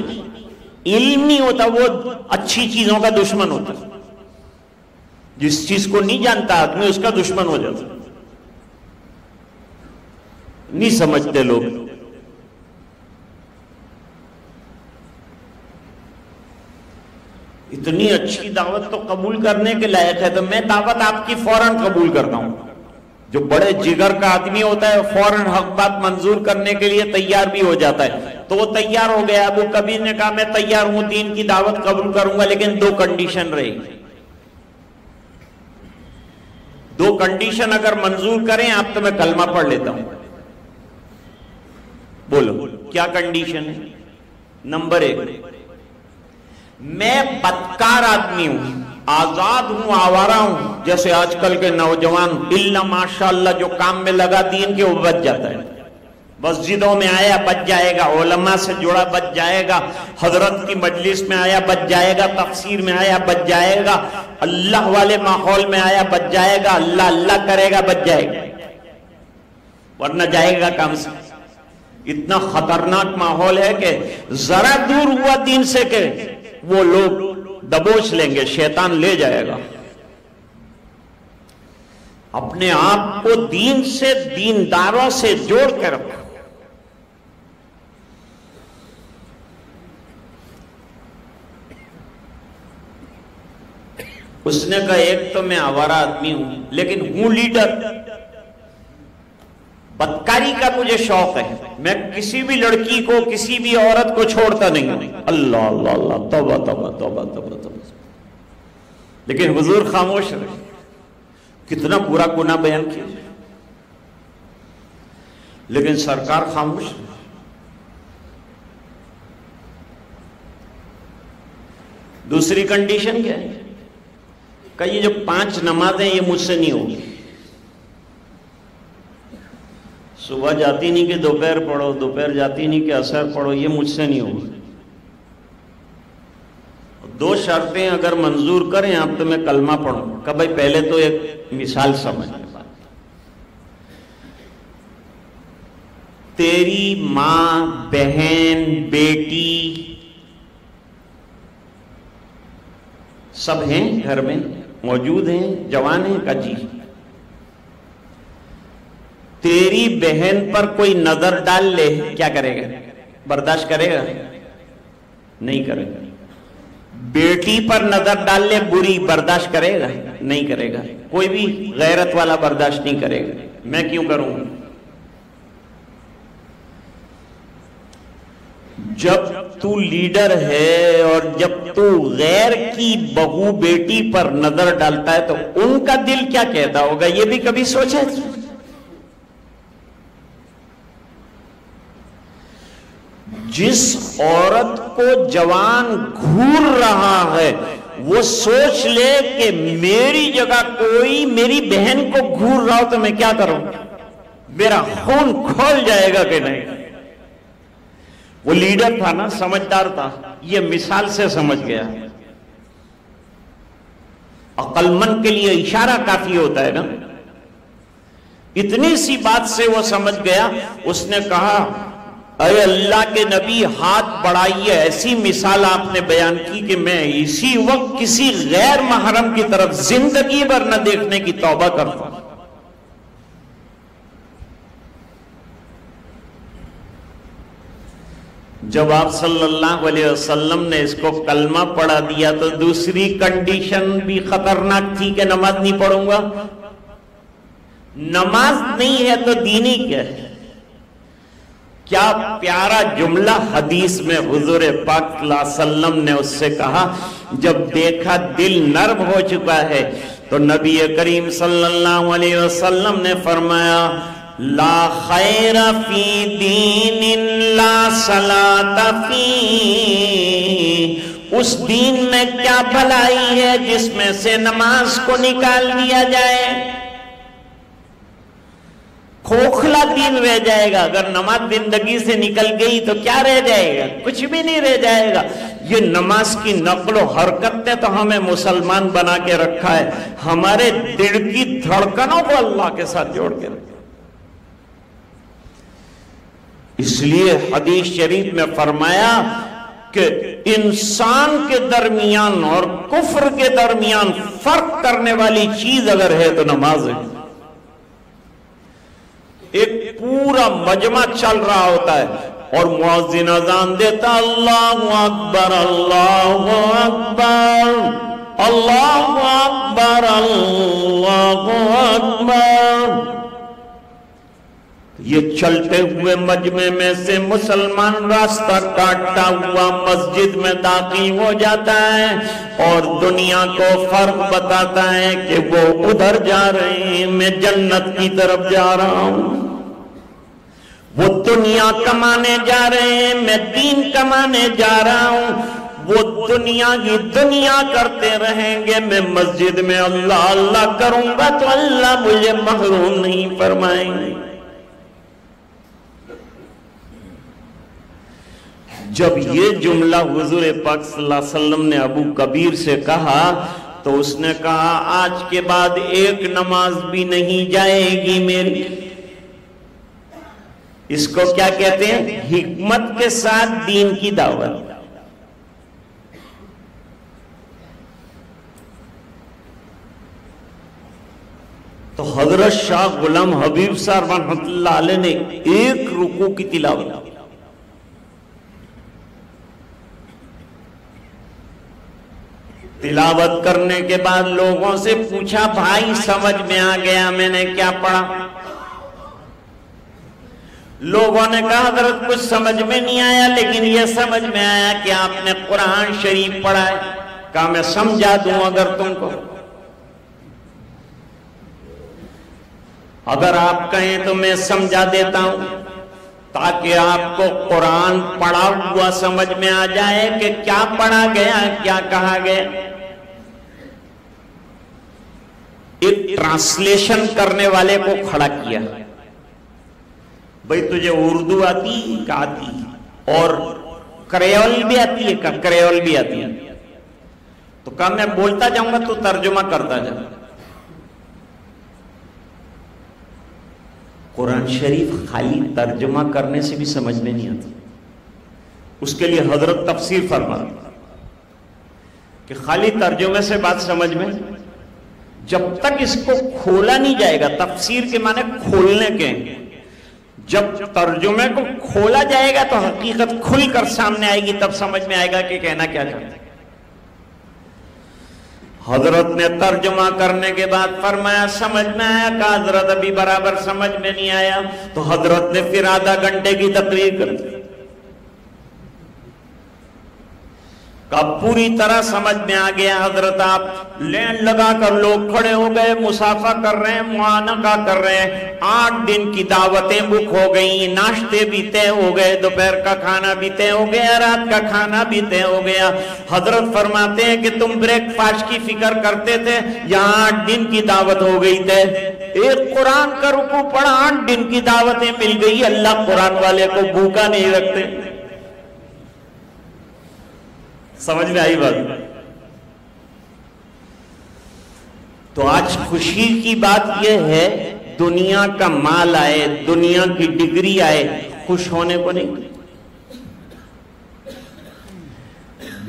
Speaker 1: علم نہیں ہوتا وہ اچھی چیزوں کا دشمن ہوتا ہے، جس چیز کو نہیں جانتا آدمی اس کا دشمن ہو جاتا، نہیں سمجھتے لوگ۔ اتنی اچھی دعوت تو قبول کرنے کے لائق ہے، تو میں دعوت آپ کی فوراً قبول کرتا ہوں۔ جو بڑے جگر کا آدمی ہوتا ہے فوراً حق بات منظور کرنے کے لیے تیار بھی ہو جاتا ہے، تو وہ تیار ہو گیا۔ ابو کبیر نے کہا میں تیار ہوں، دین کی دعوت قبول کروں گا، لیکن 2 کنڈیشن رہی۔ 2 کنڈیشن اگر منظور کریں آپ تو میں کلمہ پڑھ لیتا ہوں۔ بولو کیا کنڈیشن ہے؟ نمبر 1، میں بدکار آدمی ہوں، آزاد ہوں، آوارہ ہوں، جیسے آج کل کے نوجوان اللہ ماشاءاللہ جو کام میں لگا دین کے وہ بچ جاتا ہے، مسجدوں میں آیا بچ جائے گا، علماء سے جڑا بچ جائے گا، حضرت کی مجلس میں آیا بچ جائے گا، تفسیر میں آیا بچ جائے گا، اللہ والے ماحول میں آیا بچ جائے گا، اللہ اللہ کرے گا بچ جائے گا، ورنہ جائے گا کام سے۔ اتنا خطرناک ماحول ہے کہ ذرا دور ہوا دین سے کہ وہ لوگ دبوچ لیں گے، شیطان لے جائے گا۔ اپنے آپ کو دین سے، دینداروں سے جوڑ کے رکھو۔ اس نے کہا ایک تو میں آوارہ آدمی ہوں لیکن ہوں لیڈر، بدکاری کا مجھے شوق ہے، میں کسی بھی لڑکی کو کسی بھی عورت کو چھوڑتا نہیں ہوں۔ اللہ اللہ اللہ، توبہ توبہ توبہ توبہ توبہ۔ لیکن حضور خاموش رہے، کتنا برا گناہ بیان کیا، لیکن سرکار خاموش رہے۔ دوسری کنڈیشن کیا ہے کہ یہ جو 5 نمازیں یہ مجھ سے نہیں ہوگی، صبح جاتی نہیں کہ دوپہر پڑھو، دوپہر جاتی نہیں کہ عصر پڑھو، یہ مجھ سے نہیں ہوگی۔ 2 شرطیں اگر منظور کریں آپ تو میں کلمہ پڑھوں۔ کہ بھائی پہلے تو ایک مثال سمجھ، تیری ماں، بہن، بیٹی سب ہیں گھر میں موجود ہیں، جوان ہیں کا جی، تیری بہن پر کوئی نظر ڈال لے کیا کرے گا؟ برداشت کرے گا؟ نہیں کرے گا۔ بیٹی پر نظر ڈال لے بری، برداشت کرے گا؟ نہیں کرے گا۔ کوئی بھی غیرت والا برداشت نہیں کرے گا۔ میں کیوں کروں گا؟ جب تو لیڈر ہے اور جب تو غیر کی بہو بیٹی پر نظر ڈالتا ہے تو ان کا دل کیا کہتا ہوگا، یہ بھی کبھی سوچا ہے؟ جس عورت کو جوان گھور رہا ہے وہ سوچ لے کہ میری جگہ کوئی میری بہن کو گھور رہا ہو تو میں کیا کروں، میرا خون کھول جائے گا کہ نہیں۔ وہ لیڈر تھا نا، سمجھدار تھا، یہ مثال سے سمجھ گیا۔ عقل مند کے لیے اشارہ کافی ہوتا ہے نا، اتنی سی بات سے وہ سمجھ گیا۔ اس نے کہا اے اللہ کے نبی ہاتھ بڑھائیے، ایسی مثال آپ نے بیان کی کہ میں اسی وقت کسی غیر محرم کی طرف زندگی بھر نہ دیکھنے کی توبہ کرتا ہوں۔ جب آپ صلی اللہ علیہ وسلم نے اس کو کلمہ پڑھا دیا تو دوسری کنڈیشن بھی خطرناک تھی کہ نماز نہیں پڑھوں گا۔ نماز نہیں ہے تو دینی کیا ہے؟ کیا پیارا جملہ حدیث میں حضور پاک صلی اللہ علیہ وسلم نے اس سے کہا، جب دیکھا دل نرم ہو چکا ہے تو نبی کریم صلی اللہ علیہ وسلم نے فرمایا لا خیر فی دین لا صلاۃ فی، اس دین میں کیا بھلائی ہے جس میں سے نماز کو نکال دیا جائے؟ کھوکھلا دین رہ جائے گا۔ اگر نماز زندگی سے نکل گئی تو کیا رہ جائے گا؟ کچھ بھی نہیں رہ جائے گا۔ یہ نماز کی نقل و حرکت نے تو ہمیں مسلمان بنا کے رکھا ہے، ہمارے دل کی دھڑکنوں کو اللہ کے ساتھ جوڑ کے رکھا۔ اس لیے حدیث شریف میں فرمایا کہ انسان کے درمیان اور کفر کے درمیان فرق کرنے والی چیز اگر ہے تو نماز ہے۔ ایک پورا مجمع چل رہا ہوتا ہے اور مؤذن اذان دیتا، اللہ اکبر اللہ اکبر اللہ اکبر اللہ اکبر۔ یہ چلتے ہوئے مجمع میں سے مسلمان راستہ کاٹتا ہوا مسجد میں داخل ہو جاتا ہے اور دنیا کو فرق بتاتا ہے کہ وہ ادھر جا رہے ہیں، میں جنت کی طرف جا رہا ہوں۔ وہ دنیا کمانے جا رہے ہیں، میں دین کمانے جا رہا ہوں۔ وہ دنیا کی دنیا کرتے رہیں گے، میں مسجد میں اللہ اللہ کروں گا تو اللہ مجھے محروم نہیں فرمائیں گے۔ جب یہ جملہ حضور پاک صلی اللہ علیہ وسلم نے ابو کبیر سے کہا تو اس نے کہا آج کے بعد ایک نماز بھی نہیں جائے گی میری۔ اس کو کیا کہتے ہیں؟ حکمت کے ساتھ دین کی دعوت۔ تو حضرت شاہ غلام حبیب صاحب رحمۃ اللہ علیہ نے ایک رکوع کی تلاوت، تلاوت کرنے کے بعد لوگوں سے پوچھا بھائی سمجھ میں آ گیا میں نے کیا پڑھا؟ لوگوں نے کہا حضرت کچھ سمجھ میں نہیں آیا لیکن یہ سمجھ میں آیا کہ آپ نے قرآن شریف پڑھا ہے۔ کہا میں سمجھا دوں اگر تم کو؟ اگر آپ کہیں تو میں سمجھا دیتا ہوں تاکہ آپ کو قرآن پڑھا ہوا سمجھ میں آ جائے کہ کیا پڑھا گیا کیا کہا گیا۔ ایک ٹرانسلیشن کرنے والے کو کھڑا کیا، بھئی تجھے اردو آتی کہ آتی اور کریول بھی آتی ہے کہ کریول بھی آتی ہے؟ تو کہا میں بولتا جاؤں گا تو ترجمہ کرتا جاؤں۔ قرآن شریف خالی ترجمہ کرنے سے بھی سمجھ میں نہیں آتی، اس کے لیے حضرت تفسیر فرماتے کہ خالی ترجمے سے بات سمجھ میں، جب تک اس کو کھولا نہیں جائے گا، تفسیر کے معنی کھولنے کے، جب ترجمے کو کھولا جائے گا تو حقیقت کھل کر سامنے آئے گی، تب سمجھ میں آئے گا کہ کہنا کیا چاہتے ہیں۔ حضرت نے ترجمہ کرنے کے بعد فرمایا سمجھ میں آیا؟ کہ حضرت ابھی برابر سمجھ میں نہیں آیا۔ تو حضرت نے پھر آدھا گھنٹے کی تقریر کر دی، کہ پوری طرح سمجھ میں آ گیا حضرت۔ آپ لین لگا کر لوگ کھڑے ہو گئے، مسافہ کر رہے ہیں، معانقہ کر رہے ہیں۔ 8 دن کی دعوتیں بک ہو گئی، ناشتے بھی طے ہو گئے، دوپہر کا کھانا بھی طے ہو گیا، رات کا کھانا بھی طے ہو گیا۔ حضرت فرماتے ہیں کہ تم بریک فاسٹ کی فکر کرتے تھے، یہاں 8 دن کی دعوت ہو گئی طے۔ ایک قرآن کا رکوع پڑھا، 8 دن کی دعوتیں مل گئی۔ اللہ قرآن والے کو بھوکا نہیں رکھتے۔ سمجھ میں آئی بات؟ تو آج خوشی کی بات یہ ہے دنیا کا مال آئے، دنیا کی ڈگری آئے، خوش ہونے کو نہیں،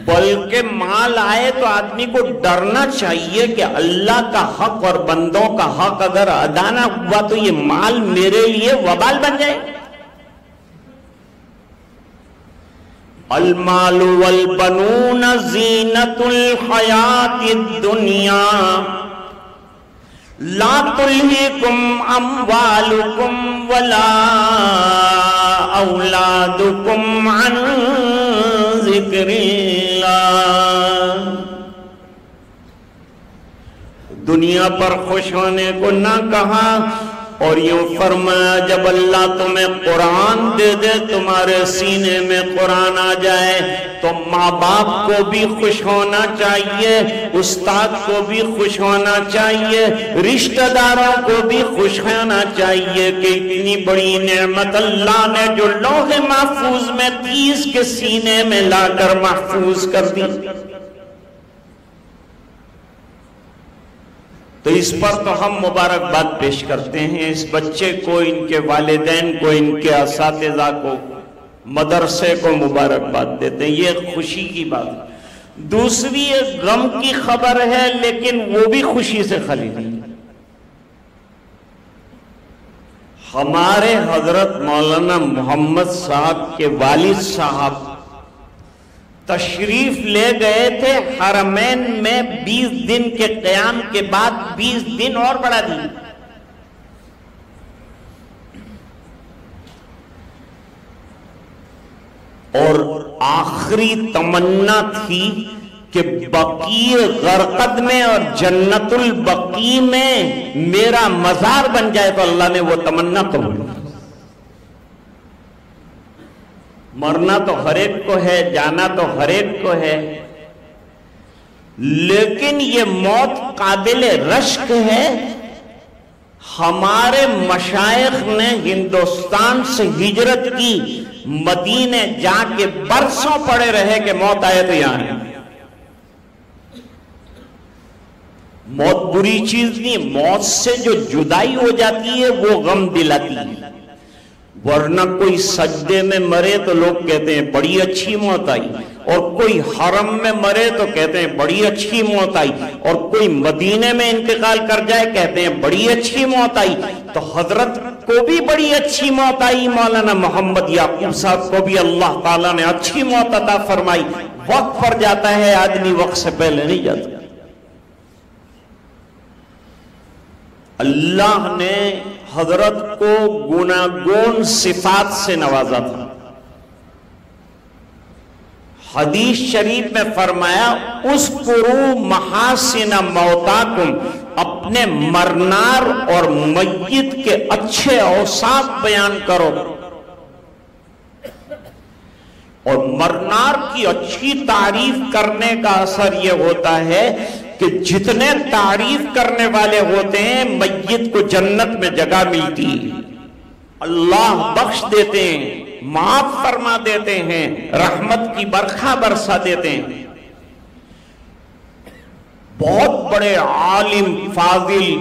Speaker 1: بلکہ مال آئے تو آدمی کو ڈرنا چاہیے کہ اللہ کا حق اور بندوں کا حق اگر ادا نہ ہوا تو یہ مال میرے لیے وبال بن جائے۔ المال والبنون زینت الحیات الدنیا لا تلہکم اموالکم ولا اولادکم عن ذکر اللہ۔ دنیا پر خوش ہونے کو نہ کہا، اور یوں فرمایا جب اللہ تمہیں قرآن دے دے، تمہارے سینے میں قرآن آ جائے، تو ماں باپ کو بھی خوش ہونا چاہیے، استاد کو بھی خوش ہونا چاہیے، رشتہ داروں کو بھی خوش ہونا چاہیے کہ اتنی بڑی نعمت اللہ نے جو لوح محفوظ میں 30 کے سینے میں لا کر محفوظ کر دی۔ تو اس پر تو ہم مبارکباد پیش کرتے ہیں، اس بچے کو، ان کے والدین کو، ان کے اساتذہ کو، مدرسے کو مبارکباد دیتے ہیں۔ یہ خوشی کی بات ہے۔ دوسری ایک غم کی خبر ہے، لیکن وہ بھی خوشی سے خالی نہیں۔ ہمارے حضرت مولانا محمد صاحب کے والد صاحب تشریف لے گئے تھے حرمین میں 20 دن کے قیام کے بعد 20 دن اور بڑھا دی، اور آخری تمنا تھی کہ بقیع غرقد میں اور جنت البقیع میں میرا مزار بن جائے، تو اللہ نے وہ تمنا قبول کی۔ مرنا تو ہر ایک کو ہے، جانا تو ہر ایک کو ہے، لیکن یہ موت قابل رشک ہے۔ ہمارے مشائخ نے ہندوستان سے ہجرت کی، مدینے جا کے برسوں پڑے رہے کہ موت آئے تو یہاں ہے۔ موت بری چیز نہیں، موت سے جو جدائی ہو جاتی ہے وہ غم دلاتی ہے، ورنہ کوئی سجدے میں مرے تو لوگ کہتے ہیں بڑی اچھی موت آئی، اور کوئی حرم میں مرے تو کہتے ہیں بڑی اچھی موت آئی، اور کوئی مدینے میں انتقال کر جائے کہتے ہیں بڑی اچھی موت آئی۔ تو حضرت کو بھی بڑی اچھی موت آئی، مولانا محمد یعقوب صاحب کو بھی اللہ تعالیٰ نے اچھی موت عطا فرمائی۔ وقت پر جاتا ہے آدمی، وقت سے پہلے نہیں جاتا۔ اللہ نے حضرت کو گناگون صفات سے نوازا تھا۔ حدیث شریف میں فرمایا اذکروا محاسن موتاکم، اپنے مرنار اور میت کے اچھے اوصاف بیان کرو، اور مرنار کی اچھی تعریف کرنے کا اثر یہ ہوتا ہے کہ جتنے تعریف کرنے والے ہوتے ہیں میت کو جنت میں جگہ ملتی، اللہ بخش دیتے ہیں، معاف فرما دیتے ہیں، رحمت کی برکھا برسا دیتے ہیں۔ بہت بڑے عالم، فاضل،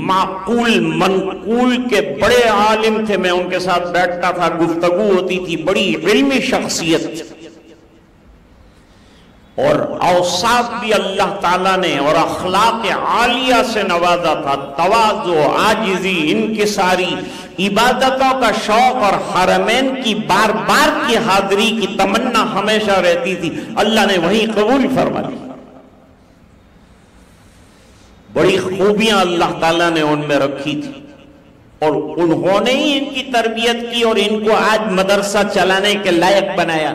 Speaker 1: معقول منقول کے بڑے عالم تھے، میں ان کے ساتھ بیٹھتا تھا، گفتگو ہوتی تھی، بڑی علمی شخصیت، اور اوصاف بھی اللہ تعالیٰ نے اور اخلاق عالیہ سے نوازا تھا، تواضع، عاجزی، انکساری، عبادتوں کا شوق، اور حرمین کی بار بار کی حاضری کی تمنا ہمیشہ رہتی تھی۔ اللہ نے وہی قبول فرما لی۔ بڑی خوبیاں اللہ تعالیٰ نے ان میں رکھی تھی، اور انہوں نے ہی ان کی تربیت کی اور ان کو آج مدرسہ چلانے کے لائق بنایا۔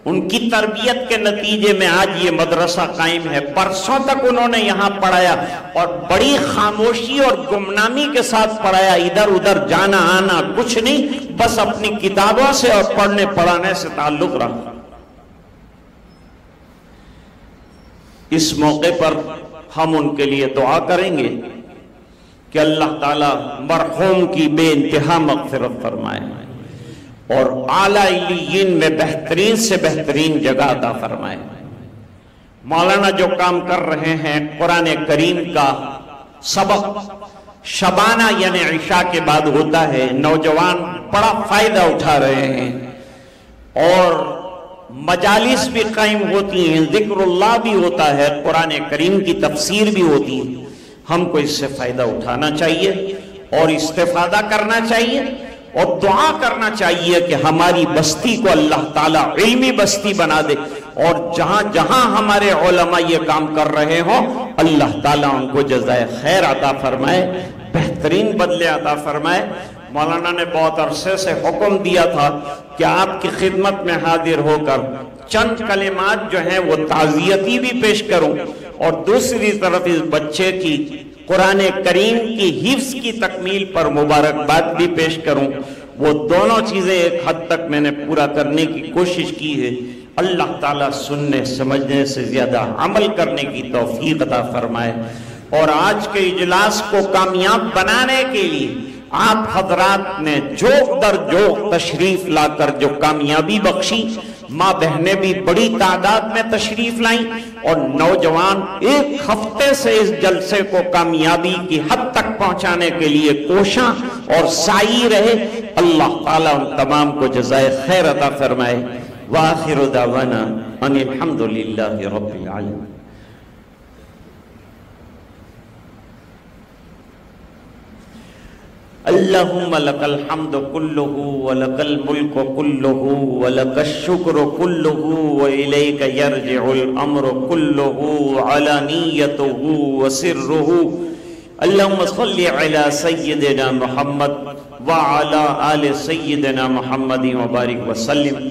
Speaker 1: ان کی تربیت کے نتیجے میں آج یہ مدرسہ قائم ہے۔ برسوں تک انہوں نے یہاں پڑھایا، اور بڑی خاموشی اور گمنامی کے ساتھ پڑھایا، ادھر ادھر جانا آنا کچھ نہیں، بس اپنی کتابوں سے اور پڑھنے پڑھانے سے تعلق رہا۔ اس موقع پر ہم ان کے لیے دعا کریں گے کہ اللہ تعالیٰ مرحوم کی بے انتہا مغفرت فرمائے، اور اعلیٰ علیین میں بہترین سے بہترین جگہ عطا فرمائے۔ مولانا جو کام کر رہے ہیں، قرآن کریم کا سبق شبانہ یعنی عشاء کے بعد ہوتا ہے، نوجوان بڑا فائدہ اٹھا رہے ہیں، اور مجالس بھی قائم ہوتی ہیں، ذکر اللہ بھی ہوتا ہے، قرآن کریم کی تفسیر بھی ہوتی ہے۔ ہم کو اس سے فائدہ اٹھانا چاہیے اور استفادہ کرنا چاہیے، اور دعا کرنا چاہیے کہ ہماری بستی کو اللہ تعالیٰ علمی بستی بنا دے، اور جہاں جہاں ہمارے علماء یہ کام کر رہے ہوں اللہ تعالیٰ ان کو جزائے خیر عطا فرمائے، بہترین بدلے عطا فرمائے۔ مولانا نے بہت عرصے سے حکم دیا تھا کہ آپ کی خدمت میں حاضر ہو کر چند کلمات جو ہیں وہ تعزیتی بھی پیش کروں، اور دوسری طرف اس بچے کی قرآن کریم کی حفظ کی تکمیل پر مبارکباد بھی پیش کروں۔ وہ دونوں چیزیں ایک حد تک میں نے پورا کرنے کی کوشش کی ہے۔ اللہ تعالیٰ سننے سمجھنے سے زیادہ عمل کرنے کی توفیق عطا فرمائے، اور آج کے اجلاس کو کامیاب بنانے کے لیے آپ حضرات نے جوق در جوق تشریف لا کر جو کامیابی بخشی، ماں بہنیں بھی بڑی تعداد میں تشریف لائیں، اور نوجوان ایک ہفتے سے اس جلسے کو کامیابی کی حد تک پہنچانے کے لیے کوشاں اور سعی رہے۔ اللہ تعالیٰ ان تمام کو جزائے خیر عطا فرمائے۔ وآخر دعوانا ان الحمدللہ رب العالمین۔ اللہم لک الحمد کلہ ولک الملک کلہ ولک الشکر کلہ وإلیک یرجع الامر کلہ علانیتہ وسرہ۔ اللہم صلی علی سیدنا محمد وعلی آل سیدنا محمد وبارک وسلم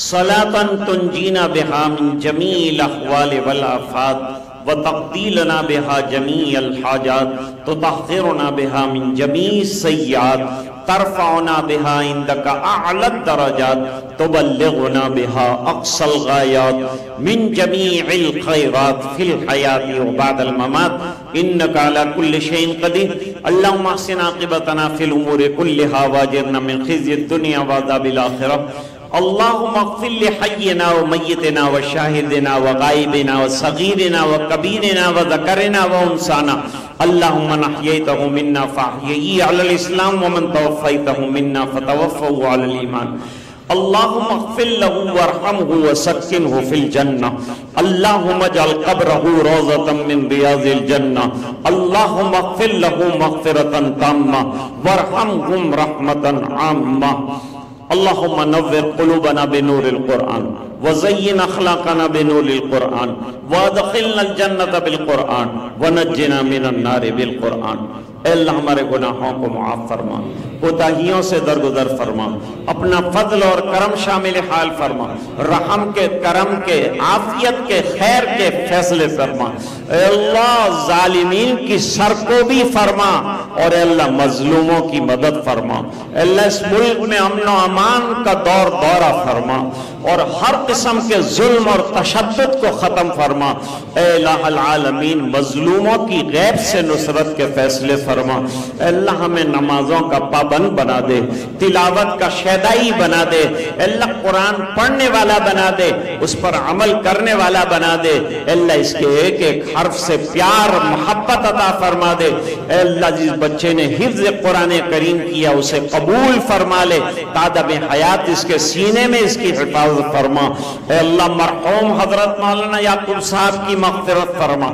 Speaker 1: صلاة تنجینا بہا من جمیع الاحوال والآفات وتقضی لنا بہا جمیع الحاجات تطہرنا بہا من جمیع السیئات ترفعنا بہا عندک اعلی الدرجات تبلغنا بہا اقصى الغایات من جمیع الخیرات فی الحیات وبعد الممات انک علی کل شیء قدیر۔ اللہم احسن عاقبتنا فی الامور کلہا واجرنا من خزی الدنیا وعذاب الآخرہ۔ اللہم اغفر لحینا ومیتنا وشاہدنا وغائبنا وصغیرنا وکبیرنا وذکرنا وانسانا۔ اللہم من احییتہ منا فاحیئی علی الاسلام ومن توفیتہ منا فتوفہ علی الایمان۔ اللہم اغفر لہو وارحمہ وسکنہ فی الجنہ۔ اللہم اجعل قبرہ روضۃ من ریاض الجنہ۔ اللہم اغفر لہو مغفرۃ تامہ وارحمہم رحمۃ عامہ۔ اللہم نور قلوبنا بنور القرآن وزین اخلاقنا بنور القرآن وادخلنا الجنت بالقرآن ونجنا من النار بالقرآن۔ اے اللہ ہمارے گناہوں کو معاف فرما، کوتاہیوں سے درگزر فرما، اپنا فضل اور کرم شامل حال فرما، رحم کے، کرم کے، عافیت کے، خیر کے فیصلے فرما۔ اے اللہ ظالمین کی سرکوبی فرما، اور اے اللہ مظلوموں کی مدد فرما۔ اے اللہ اس ملک میں امن و امان کا دورہ فرما، اور ہر قسم کے ظلم اور تشدد کو ختم فرما۔ اے الہ العالمین مظلوموں کی غیب سے نصرت کے فیصلے فرما۔ اے اللہ ہمیں نمازوں کا پابند بنا دے، تلاوت کا شیدائی بنا دے، اے اللہ قرآن پڑھنے والا بنا دے، اس پر عمل کرنے والا بنا دے۔ اے اللہ اس کے ایک ایک حرف سے پیار محبت عطا فرما دے۔ اے اللہ جس بچے نے حفظ قرآن کریم کیا اسے قبول فرما لے، تعدب حیات اس کے سینے میں اس کی حفاظت فرما۔ اے اللہ مرحوم حضرت مولانا یعقوب صاحب کی مغفرت فرما،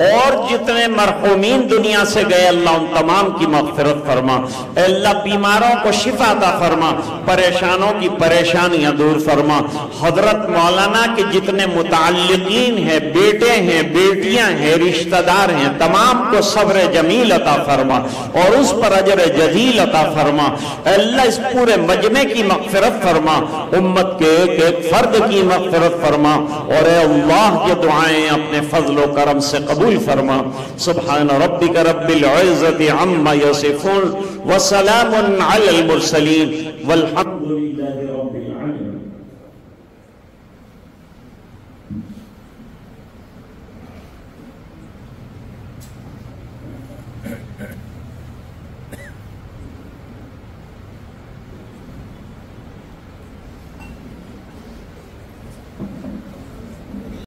Speaker 1: اور جتنے مرحومین دنیا سے گئے اللہ ان تمام کی مغفرت فرما۔ اے اللہ بیماروں کو شفا عطا فرما، پریشانوں کی پریشانیاں دور فرما۔ حضرت مولانا کے جتنے متعلقین ہیں، بیٹے ہیں، بیٹیاں ہیں، رشتہ دار ہیں، تمام کو صبر جمیل عطا فرما، اور اس پر اجر جزیل عطا فرما۔ اے اللہ اس پورے مجمع کی مغفرت فرما، امت کے ایک ایک فرد کی مغفرت فرما، اور اے اللہ یہ دعائیں اپنے فضل و کرم سے قبول فرما۔ سبحان ربک رب العزت عما یصفون وسلام علی المرسلین والحمد للہ۔